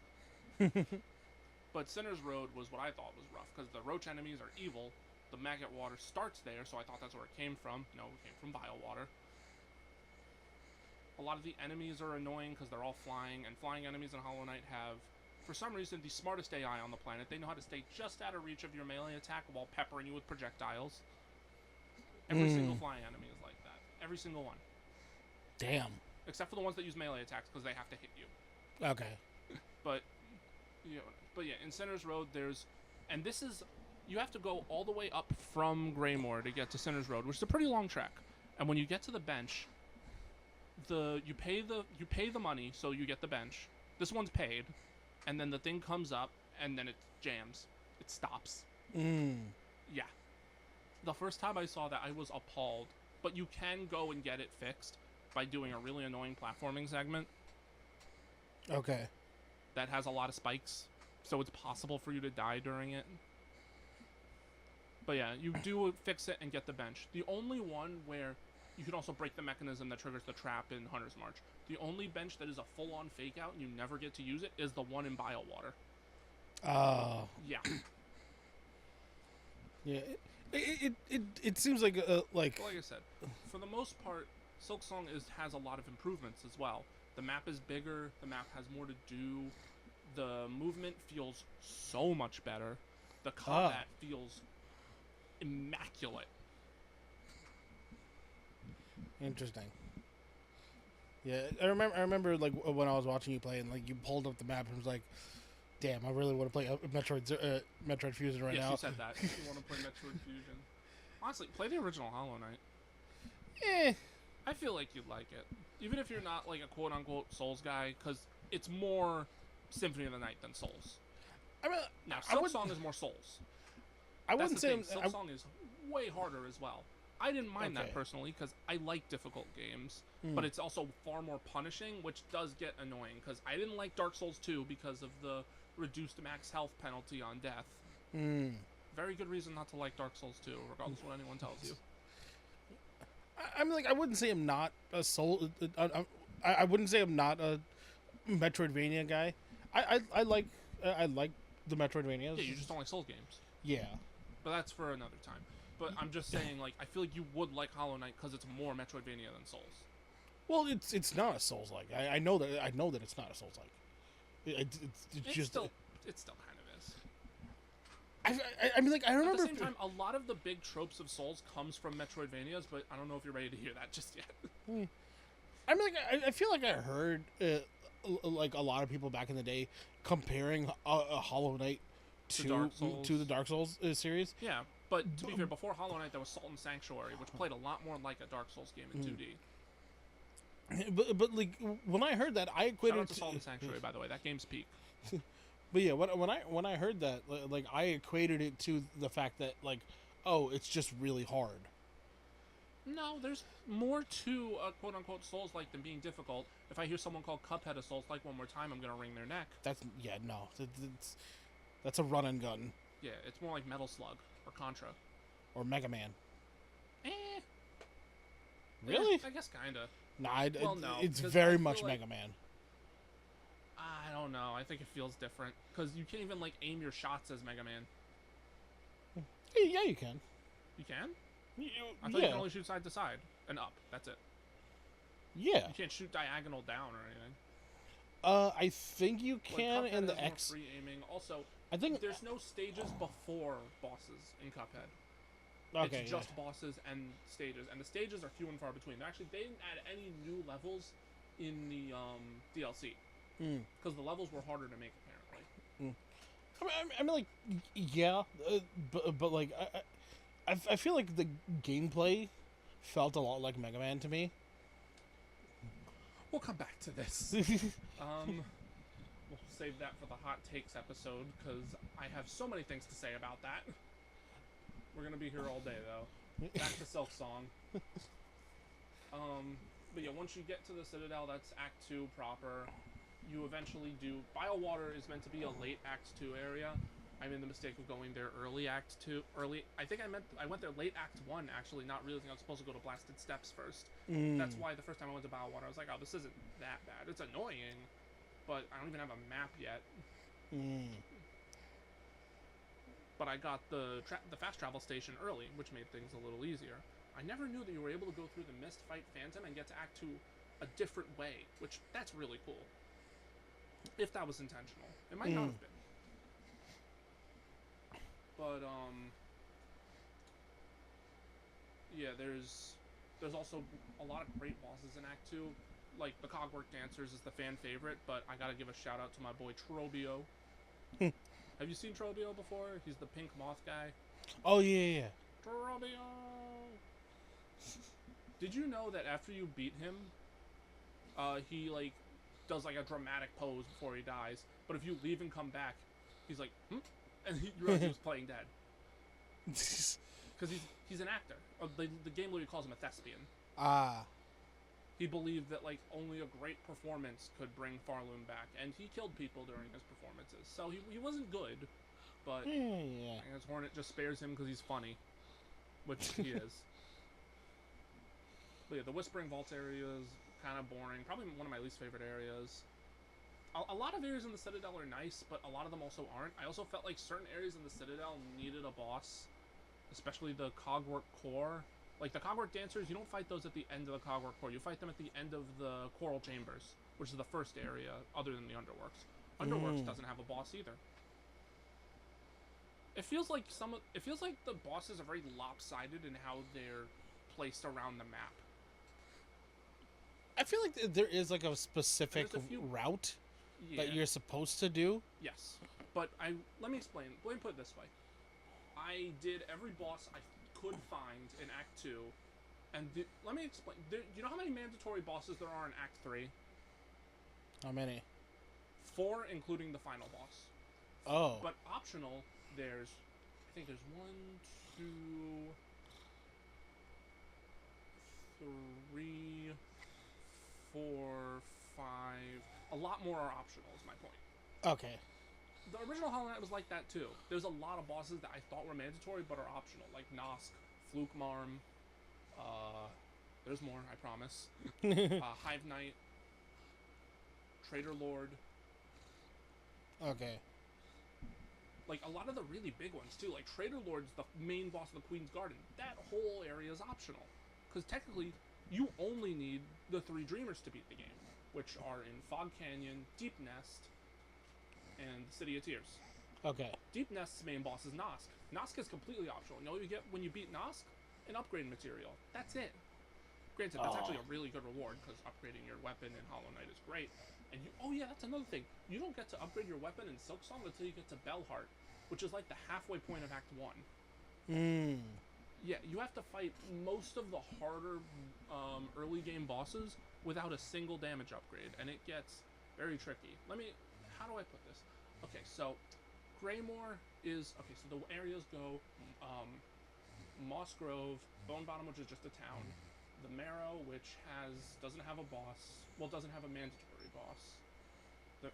But Sinner's Road was what I thought was rough, because the roach enemies are evil. The maggot water starts there, so I thought that's where it came from. No, it came from Bile Water. A lot of the enemies are annoying because they're all flying, and flying enemies in Hollow Knight have, for some reason, the smartest AI on the planet. They know how to stay just out of reach of your melee attack while peppering you with projectiles. Every single flying enemy is like that. Every single one. Damn. Except for the ones that use melee attacks because they have to hit you. Okay. But yeah, in Sinner's Road, you have to go all the way up from Greymoor to get to Sinner's Road, which is a pretty long trek. And when you get to the bench, you pay the money, so you get the bench. This one's paid, and then the thing comes up, and then it jams. It stops. Yeah. The first time I saw that, I was appalled. But you can go and get it fixed by doing a really annoying platforming segment. Okay. That has a lot of spikes, so it's possible for you to die during it. But yeah, you do fix it and get the bench. The only one where you can also break the mechanism that triggers the trap in Hunter's March. The only bench that is a full-on fake-out and you never get to use it is the one in Bile Water. Oh. Yeah. Yeah. It seems like Like I said, for the most part, Silksong has a lot of improvements as well. The map is bigger. The map has more to do. The movement feels so much better. The combat feels immaculate. Interesting. Yeah, I remember like when I was watching you play and like you pulled up the map and was like, "Damn, I really want to play Metroid Fusion right now." Yes, you said that. You want to play Metroid Fusion. Honestly, play the original Hollow Knight. I feel like you'd like it, even if you're not like a quote-unquote Souls guy, because it's more Symphony of the Night than Souls. I mean, now Silksong is more Souls. I wouldn't say Silksong is way harder as well. I didn't mind that personally because I like difficult games, but it's also far more punishing, which does get annoying because I didn't like Dark Souls 2 because of the reduced max health penalty on death. Very good reason not to like Dark Souls 2, regardless of what anyone tells you. I mean, like, I wouldn't say I'm not a Soul. I wouldn't say I'm not a Metroidvania guy. I like the Metroidvanias. Yeah, you just don't like Souls games. Yeah, but that's for another time. But I'm just saying, like, I feel like you would like Hollow Knight because it's more Metroidvania than Souls. Well, it's not a Souls like. I know that it's not a Souls like. It's just still kind of is. I mean, like, I remember. At the same time, a lot of the big tropes of Souls comes from Metroidvanias, but I don't know if you're ready to hear that just yet. I mean, like, I feel like I heard like a lot of people back in the day comparing a Hollow Knight to the Dark Souls series. Yeah. But to be fair, before Hollow Knight, there was Salt and Sanctuary, which played a lot more like a Dark Souls game in 2D. But like when I heard that, I Shout equated out to Salt and Sanctuary, by the way. That game's peak. But yeah, when I heard that, like I equated it to the fact that like, oh, it's just really hard. No, there's more to a quote-unquote Souls-like than being difficult. If I hear someone call Cuphead a Souls-like one more time, I'm gonna wring their neck. That's a run and gun. Yeah, it's more like Metal Slug or Contra. Or Mega Man. Eh. Really? Yeah, I guess kinda. Nah, No, it's 'cause very I feel much like- Mega Man. I don't know. I think it feels different because you can't even like aim your shots as Mega Man. Yeah, you can. You can? You, I thought you can only shoot side to side and up. That's it. Yeah. You can't shoot diagonal down or anything. I think you can Cuphead in the has more X. free aiming. Also, I think there's no stages before bosses in Cuphead. Okay, It's just bosses and stages, and the stages are few and far between. They didn't add any new levels in the DLC because the levels were harder to make apparently. I mean, like, yeah, but like, I feel like the gameplay felt a lot like Mega Man to me. We'll come back to this. We'll save that for the hot takes episode because I have so many things to say about that. We're gonna be here all day though. Back to Silk Song. But yeah, once you get to the Citadel, that's Act 2 proper. You eventually do. Biowater is meant to be a late Act 2 area. I made the mistake of going there early Act 2. I think I went there late Act 1 actually, not realizing I was supposed to go to Blasted Steps first. That's why the first time I went to Biowater, I was like, oh, this isn't that bad. It's annoying, but I don't even have a map yet. But I got the fast travel station early, which made things a little easier. I never knew that you were able to go through the mist, fight Phantom, and get to Act 2 a different way, which that's really cool. If that was intentional. It might not have been. But, yeah, there's also a lot of great bosses in Act 2. Like, the Cogwork Dancers is the fan favorite, but I gotta give a shout out to my boy Trobio. Have you seen Trobio before? He's the pink moth guy. Oh, yeah. Trobio! Did you know that after you beat him, he, like, does, like, a dramatic pose before he dies, but if you leave and come back, he's like, and you realize he was playing dead. Because he's an actor. The game literally calls him a thespian. He believed that, like, only a great performance could bring Farloon back, and he killed people during his performances. So he wasn't good, but I guess Hornet just spares him because he's funny, which he is. But yeah, the Whispering Vaults area is kind of boring. Probably one of my least favorite areas. A lot of areas in the Citadel are nice, but a lot of them also aren't. I also felt like certain areas in the Citadel needed a boss, especially the Cogwork Core. Like, the Cogwork Dancers, you don't fight those at the end of the Cogwork Core. You fight them at the end of the Coral Chambers, which is the first area, other than the Underworks. Underworks doesn't have a boss either. It feels like the bosses are very lopsided in how they're placed around the map. I feel like there is, like, a specific route that you're supposed to do. Yes. But let me explain. Let me put it this way. I did every boss I could find in Act 2, and let me explain. You know how many mandatory bosses there are in Act 3? How many? 4, including the final boss. Oh. But optional, I think there's 1, 2, 3, 4, 5. A lot more are optional, is my point. Okay. The original Hollow Knight was like that too. There's a lot of bosses that I thought were mandatory but are optional, like Nosk, Flukmarm. There's more, I promise. Hive Knight, Traitor Lord. Okay. Like a lot of the really big ones too. Like Traitor Lord's the main boss of the Queen's Garden. That whole area is optional, because technically you only need the 3 Dreamers to beat the game, which are in Fog Canyon, Deep Nest, and City of Tears. Okay. Deep Nest's main boss is Nosk. Nosk is completely optional. You know what you get when you beat Nosk? An upgrade material. That's it. Granted, that's actually a really good reward, because upgrading your weapon in Hollow Knight is great. And oh yeah, that's another thing. You don't get to upgrade your weapon in Silk Song until you get to Bellheart, which is like the halfway point of Act 1. Mm. Yeah, you have to fight most of the harder early game bosses without a single damage upgrade, and it gets very tricky. How do I put this? Okay, so Greymore is okay. So the areas go Moss Grove, Bone Bottom, which is just a town, the Marrow, which doesn't have a boss. Well, doesn't have a mandatory boss. The,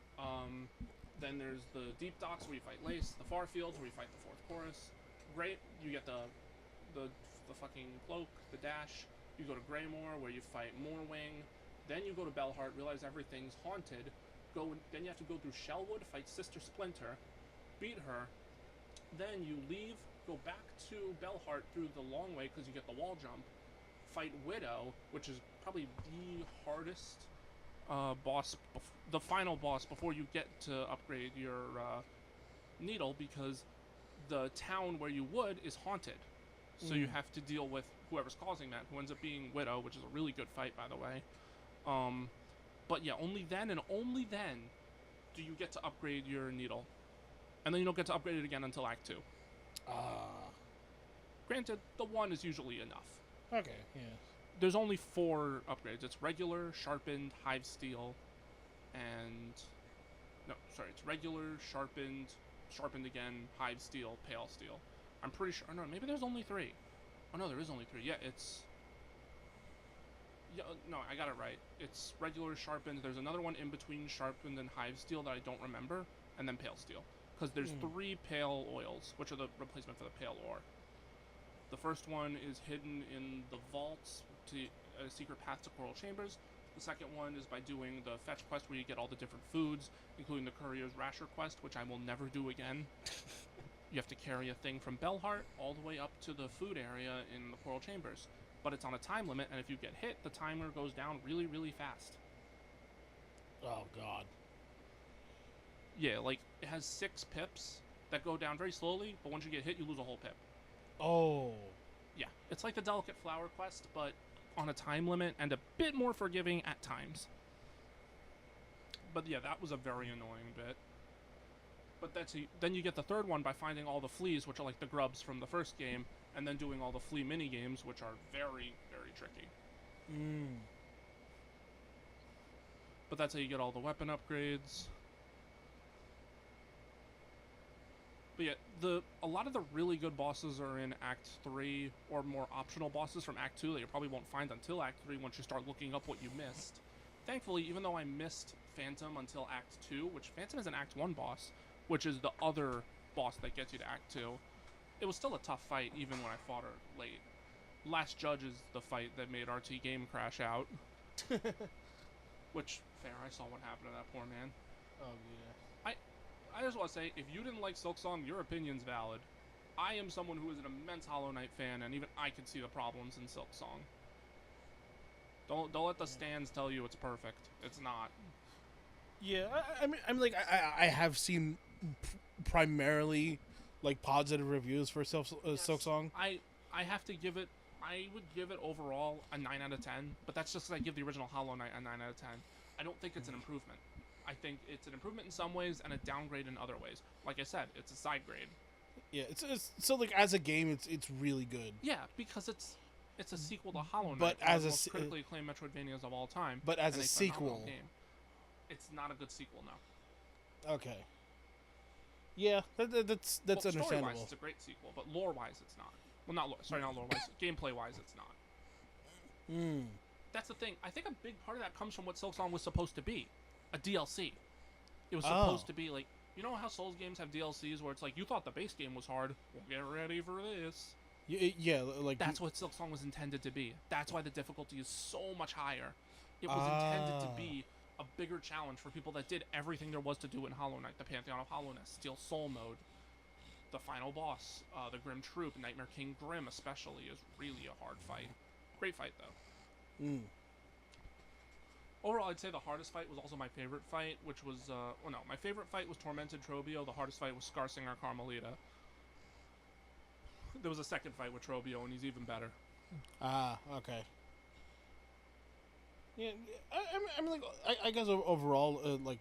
then there's the Deep Docks where you fight Lace, the Far Fields where you fight the Fourth Chorus. Great, you get the fucking cloak, the dash. You go to Greymore where you fight Moorwing. Then you go to Bellheart, realize everything's haunted. Then you have to go through Shellwood, fight Sister Splinter, beat her. Then you leave, go back to Bellheart through the long way because you get the wall jump. Fight Widow, which is probably the hardest boss, the final boss before you get to upgrade your needle, because the town where you would is haunted. So you have to deal with whoever's causing that, who ends up being Widow, which is a really good fight, by the way. But yeah, only then and only then do you get to upgrade your needle. And then you don't get to upgrade it again until Act 2. Granted, the 1 is usually enough. Okay, yeah. There's only 4 upgrades. It's regular, sharpened, hive steel, and... No, sorry, it's regular, sharpened, sharpened again, hive steel, pale steel. I'm pretty sure... no, maybe there's only 3. Oh, no, there is only 3. Yeah, it's... Yeah, no, I got it right. It's regular, sharpened. There's another one in between sharpened and hive steel that I don't remember, and then pale steel. Because there's 3 pale oils, which are the replacement for the pale ore. The first one is hidden in the vaults to a secret path to Coral Chambers. The second one is by doing the fetch quest where you get all the different foods, including the Courier's Rasher quest, which I will never do again. You have to carry a thing from Bellheart all the way up to the food area in the Coral Chambers. But it's on a time limit, and if you get hit, the timer goes down really, really fast. Oh, God. Yeah, like, it has 6 pips that go down very slowly, but once you get hit, you lose a whole pip. Oh. Yeah, it's like the Delicate Flower quest, but on a time limit and a bit more forgiving at times. But yeah, that was a very annoying bit. But then you get the third one by finding all the fleas, which are like the grubs from the first game, and then doing all the flea mini games, which are very, very tricky. But that's how you get all the weapon upgrades. But yeah, a lot of the really good bosses are in Act 3, or more optional bosses from Act 2 that you probably won't find until Act 3 once you start looking up what you missed. Thankfully, even though I missed Phantom until Act 2, which Phantom is an Act 1 boss, which is the other boss that gets you to Act 2, it was still a tough fight even when I fought her late. Last Judge is the fight that made RT Game crash out. Which, fair, I saw what happened to that poor man. Oh, yeah. I just want to say, if you didn't like Silksong, your opinion's valid. I am someone who is an immense Hollow Knight fan, and even I can see the problems in Silksong. Don't let the stands tell you it's perfect. It's not. Yeah, I have seen primarily like positive reviews for Silksong. I have to give it. I would give it overall a 9 out of 10, but that's just because I give the original Hollow Knight a 9 out of 10. I don't think it's an improvement. I think it's an improvement in some ways and a downgrade in other ways. Like I said, it's a side grade. Yeah, it's so like as a game, it's really good. Yeah, because it's a sequel to Hollow Knight, but as a most critically acclaimed Metroidvanias of all time. But as a sequel, game, it's not a good sequel now. Okay. Yeah, that's understandable. Story-wise, it's a great sequel, but lore-wise, it's not. Well, not lore-wise. Gameplay-wise, it's not. That's the thing. I think a big part of that comes from what Silksong was supposed to be. A DLC. It was supposed to be like, you know how Souls games have DLCs where it's like, you thought the base game was hard, well, get ready for this. Yeah, like that's what Silksong was intended to be. That's why the difficulty is so much higher. It was intended to be a bigger challenge for people that did everything there was to do in Hollow Knight. The Pantheon of Hollowness, Steel Soul mode, the final boss, the Grim Troop, Nightmare King Grim especially is really a hard fight. Great fight though. Overall, I'd say the hardest fight was also my favorite fight, which was, my favorite fight was Tormented Trobio. The hardest fight was Scarsinger Carmelita. There was a second fight with Trobio, and he's even better. Okay. Yeah, I guess overall, like,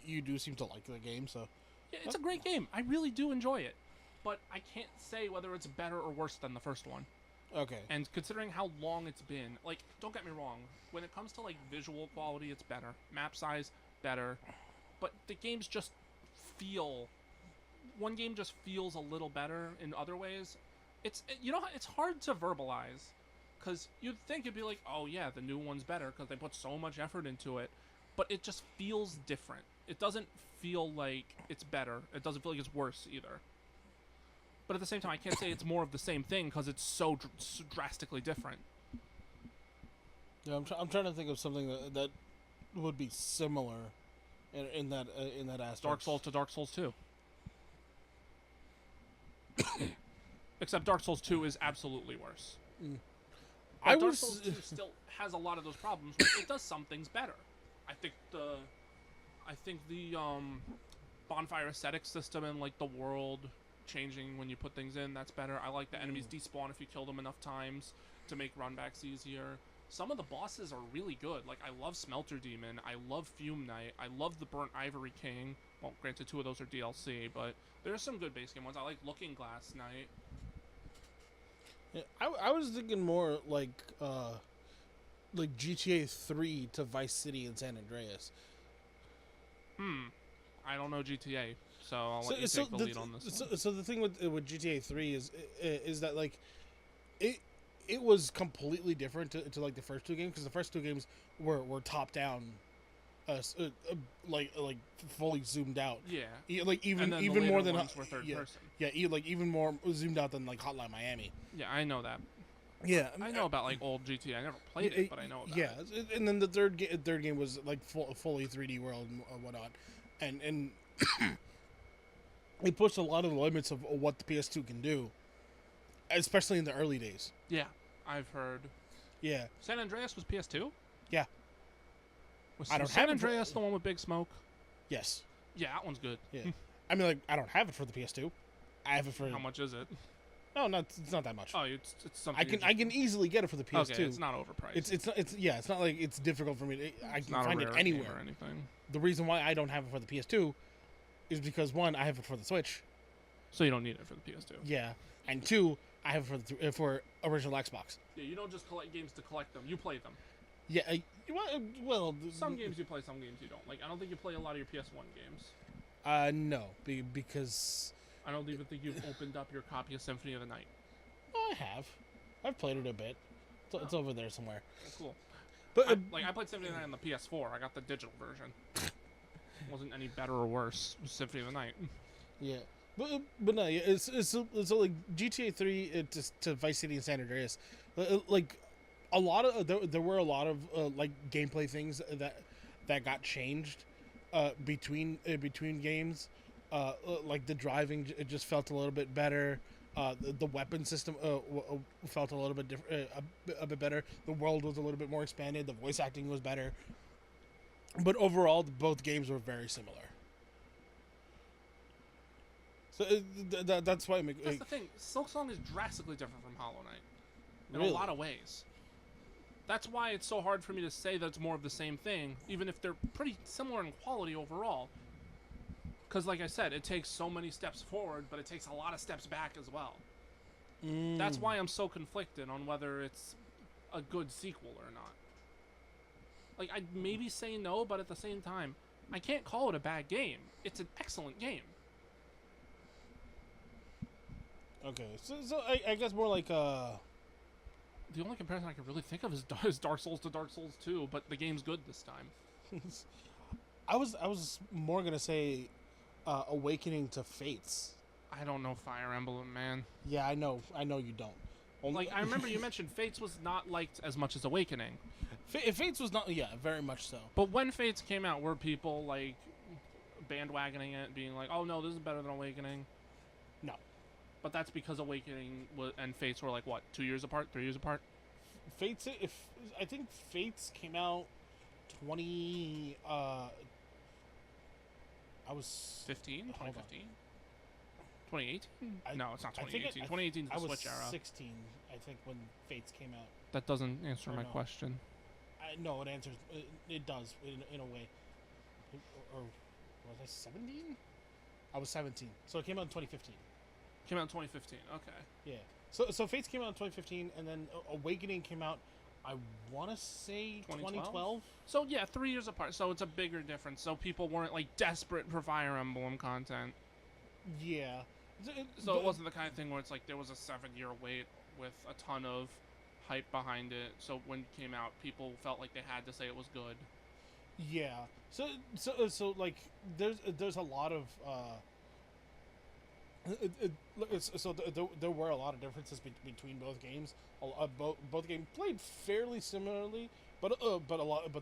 you do seem to like the game, so... Yeah, it's a great game. I really do enjoy it. but I can't say whether it's better or worse than the first one. Okay. And considering how long it's been, like, don't get me wrong, when it comes to, like, visual quality, it's better. Map size, better. But the games just feel... One game just feels a little better in other ways. It's, you know, it's hard to verbalize. Because you'd think it'd be like, oh yeah, the new one's better because they put so much effort into it. But it just feels different. It doesn't feel like it's better. It doesn't feel like it's worse either. But at the same time, I can't say it's more of the same thing because it's so drastically different. Yeah, I'm trying to think of something that would be similar in that aspect. Dark Souls to Dark Souls 2. Except Dark Souls 2 is absolutely worse. Dark Souls 2 still has a lot of those problems, but it does some things better. I think the bonfire aesthetic system and like the world changing when you put things in, that's better. I like the enemies despawn if you kill them enough times to make runbacks easier. Some of the bosses are really good. Like, I love Smelter Demon. I love Fume Knight. I love the Burnt Ivory King. Well, granted, 2 of those are DLC, but there's some good base game ones. I like Looking Glass Knight. Yeah, I was thinking more like GTA 3 to Vice City and San Andreas. I don't know GTA, so I'll let you take the lead on this one. So the thing with GTA 3 is that, like, it was completely different to like the first 2 games, because the first 2 games were top down, like fully zoomed out. Yeah. Like even the more than ones were third person. Yeah, like even more zoomed out than like Hotline Miami. Yeah, I know that. Yeah, I know about like old GTA. I never played it, but I know about it. And then the third game was like fully 3D world and whatnot, and it pushed a lot of the limits of what the PS2 can do, especially in the early days. Yeah, I've heard. Yeah. San Andreas was PS2? Yeah. Was I don't San have Andreas the one with Big Smoke? Yes. Yeah, that one's good. Yeah. I mean, like, I don't have it for the PS2. I have it for... How much is it? No, it's not that much. Oh, it's something. I can easily get it for the PS2. Okay, it's not overpriced. It's not like it's difficult for me to... I can not find it anywhere. Or anything. The reason why I don't have it for the PS2 is because, 1, I have it for the Switch. So you don't need it for the PS2. Yeah. And 2, I have it for original Xbox. Yeah, you don't just collect games to collect them. You play them. Yeah, well... Some games you play, some games you don't. Like, I don't think you play a lot of your PS1 games. No, because... I don't even think you've opened up your copy of Symphony of the Night. I have. I've played it a bit. It's over there somewhere. Oh, cool. But I played Symphony of the Night on the PS4. I got the digital version. It wasn't any better or worse. It was Symphony of the Night. Yeah. But no, it's like GTA 3 to Vice City and San Andreas. Like, a lot of there were a lot of like gameplay things that got changed between games. Like the driving, it just felt a little bit better. The weapon system felt a little bit different, a bit better. The world was a little bit more expanded. The voice acting was better. But overall, both games were very similar. So that's why that's the thing. Silksong is drastically different from Hollow Knight in really? A lot of ways. That's why it's so hard for me to say that it's more of the same thing, even if they're pretty similar in quality overall. Because, like I said, it takes so many steps forward, but it takes a lot of steps back as well. That's why I'm so conflicted on whether it's a good sequel or not. Like, I'd maybe say no, but at the same time, I can't call it a bad game. It's an excellent game. Okay, so I guess more like the only comparison I can really think of is Dark Souls to Dark Souls 2, but the game's good this time. I was more gonna say Awakening to Fates. I don't know Fire Emblem, man. Yeah, I know you don't. Like, I remember you mentioned Fates was not liked as much as Awakening. Fates was not, yeah, very much so. But when Fates came out, were people like bandwagoning it, being like, "Oh no, this is better than Awakening"? No. But that's because Awakening and Fates were like, what, 2 years apart, 3 years apart? Fates, I think Fates came out 20. I was 15, 2015, 2018. No, it's not 2018. 2018 is the Switch era. I was 16, I think, when Fates came out. That doesn't answer my no. question. No, it answers. It does in a way. Or was I 17? I was 17, so it came out in 2015. Came out in 2015. Okay. Yeah. So Fates came out in 2015, and then Awakening came out, I want to say 2012. So yeah, 3 years apart. So it's a bigger difference. So people weren't like desperate for Fire Emblem content. Yeah. So it wasn't the kind of thing where it's like there was a 7-year wait with a ton of hype behind it. So when it came out, people felt like they had to say it was good. Yeah. So like there's a lot of there were a lot of differences between both games. Both games played fairly similarly, but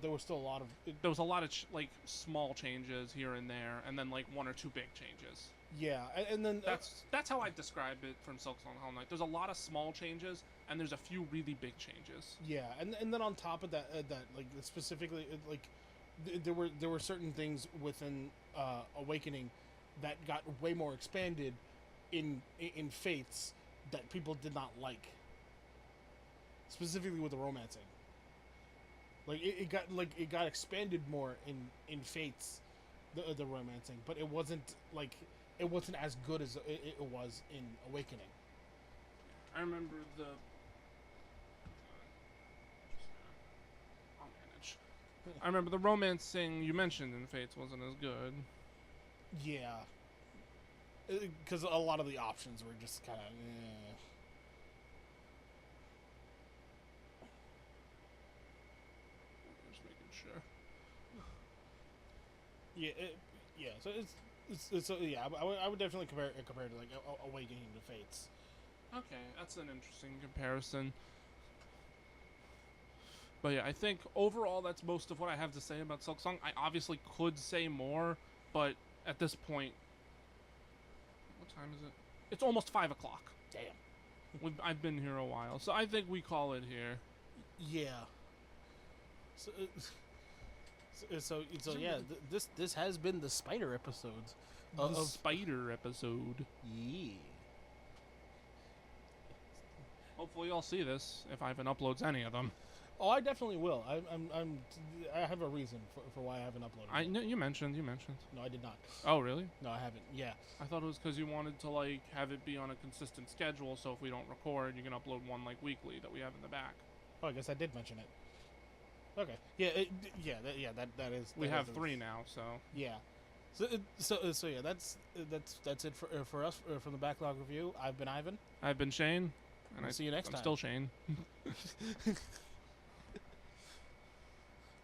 there was still a lot of There was a lot of like small changes here and there, and then like 1 or 2 big changes. Yeah, and then that's how I describe it from Silksong Hollow Knight. There's a lot of small changes, and there's a few really big changes. Yeah, and then on top of that, like specifically, like there were certain things within Awakening that got way more expanded in Fates that people did not like. Specifically with the romancing, like it got expanded more in Fates, the romancing, but it wasn't as good as it was in Awakening. I remember I'll manage. I remember the romancing you mentioned in Fates wasn't as good. Yeah, because a lot of the options were just kind of. Just making sure. Yeah. So it's yeah. I would definitely compare to like Awakening to Fates. Okay, that's an interesting comparison. But yeah, I think overall that's most of what I have to say about Silksong. I obviously could say more, but at this point, what time is it? It's almost 5 o'clock. Damn. I've been here a while, so I think we call it here. Yeah. So yeah, this has been the Spider episodes. The Spider episode. Yeah. Hopefully y'all see this if Ivan uploads any of them. Oh, I definitely will. I have a reason for why I haven't uploaded. I know you mentioned. No, I did not. Oh, really? No, I haven't. Yeah. I thought it was because you wanted to like have it be on a consistent schedule, so if we don't record, you can upload one like weekly that we have in the back. Oh, I guess I did mention it. Okay. Yeah. That is. We have 3 now, so. Yeah. So yeah, that's it for us from the Backlog review. I've been Ivan. I've been Shane. And see you next time. I'm still Shane.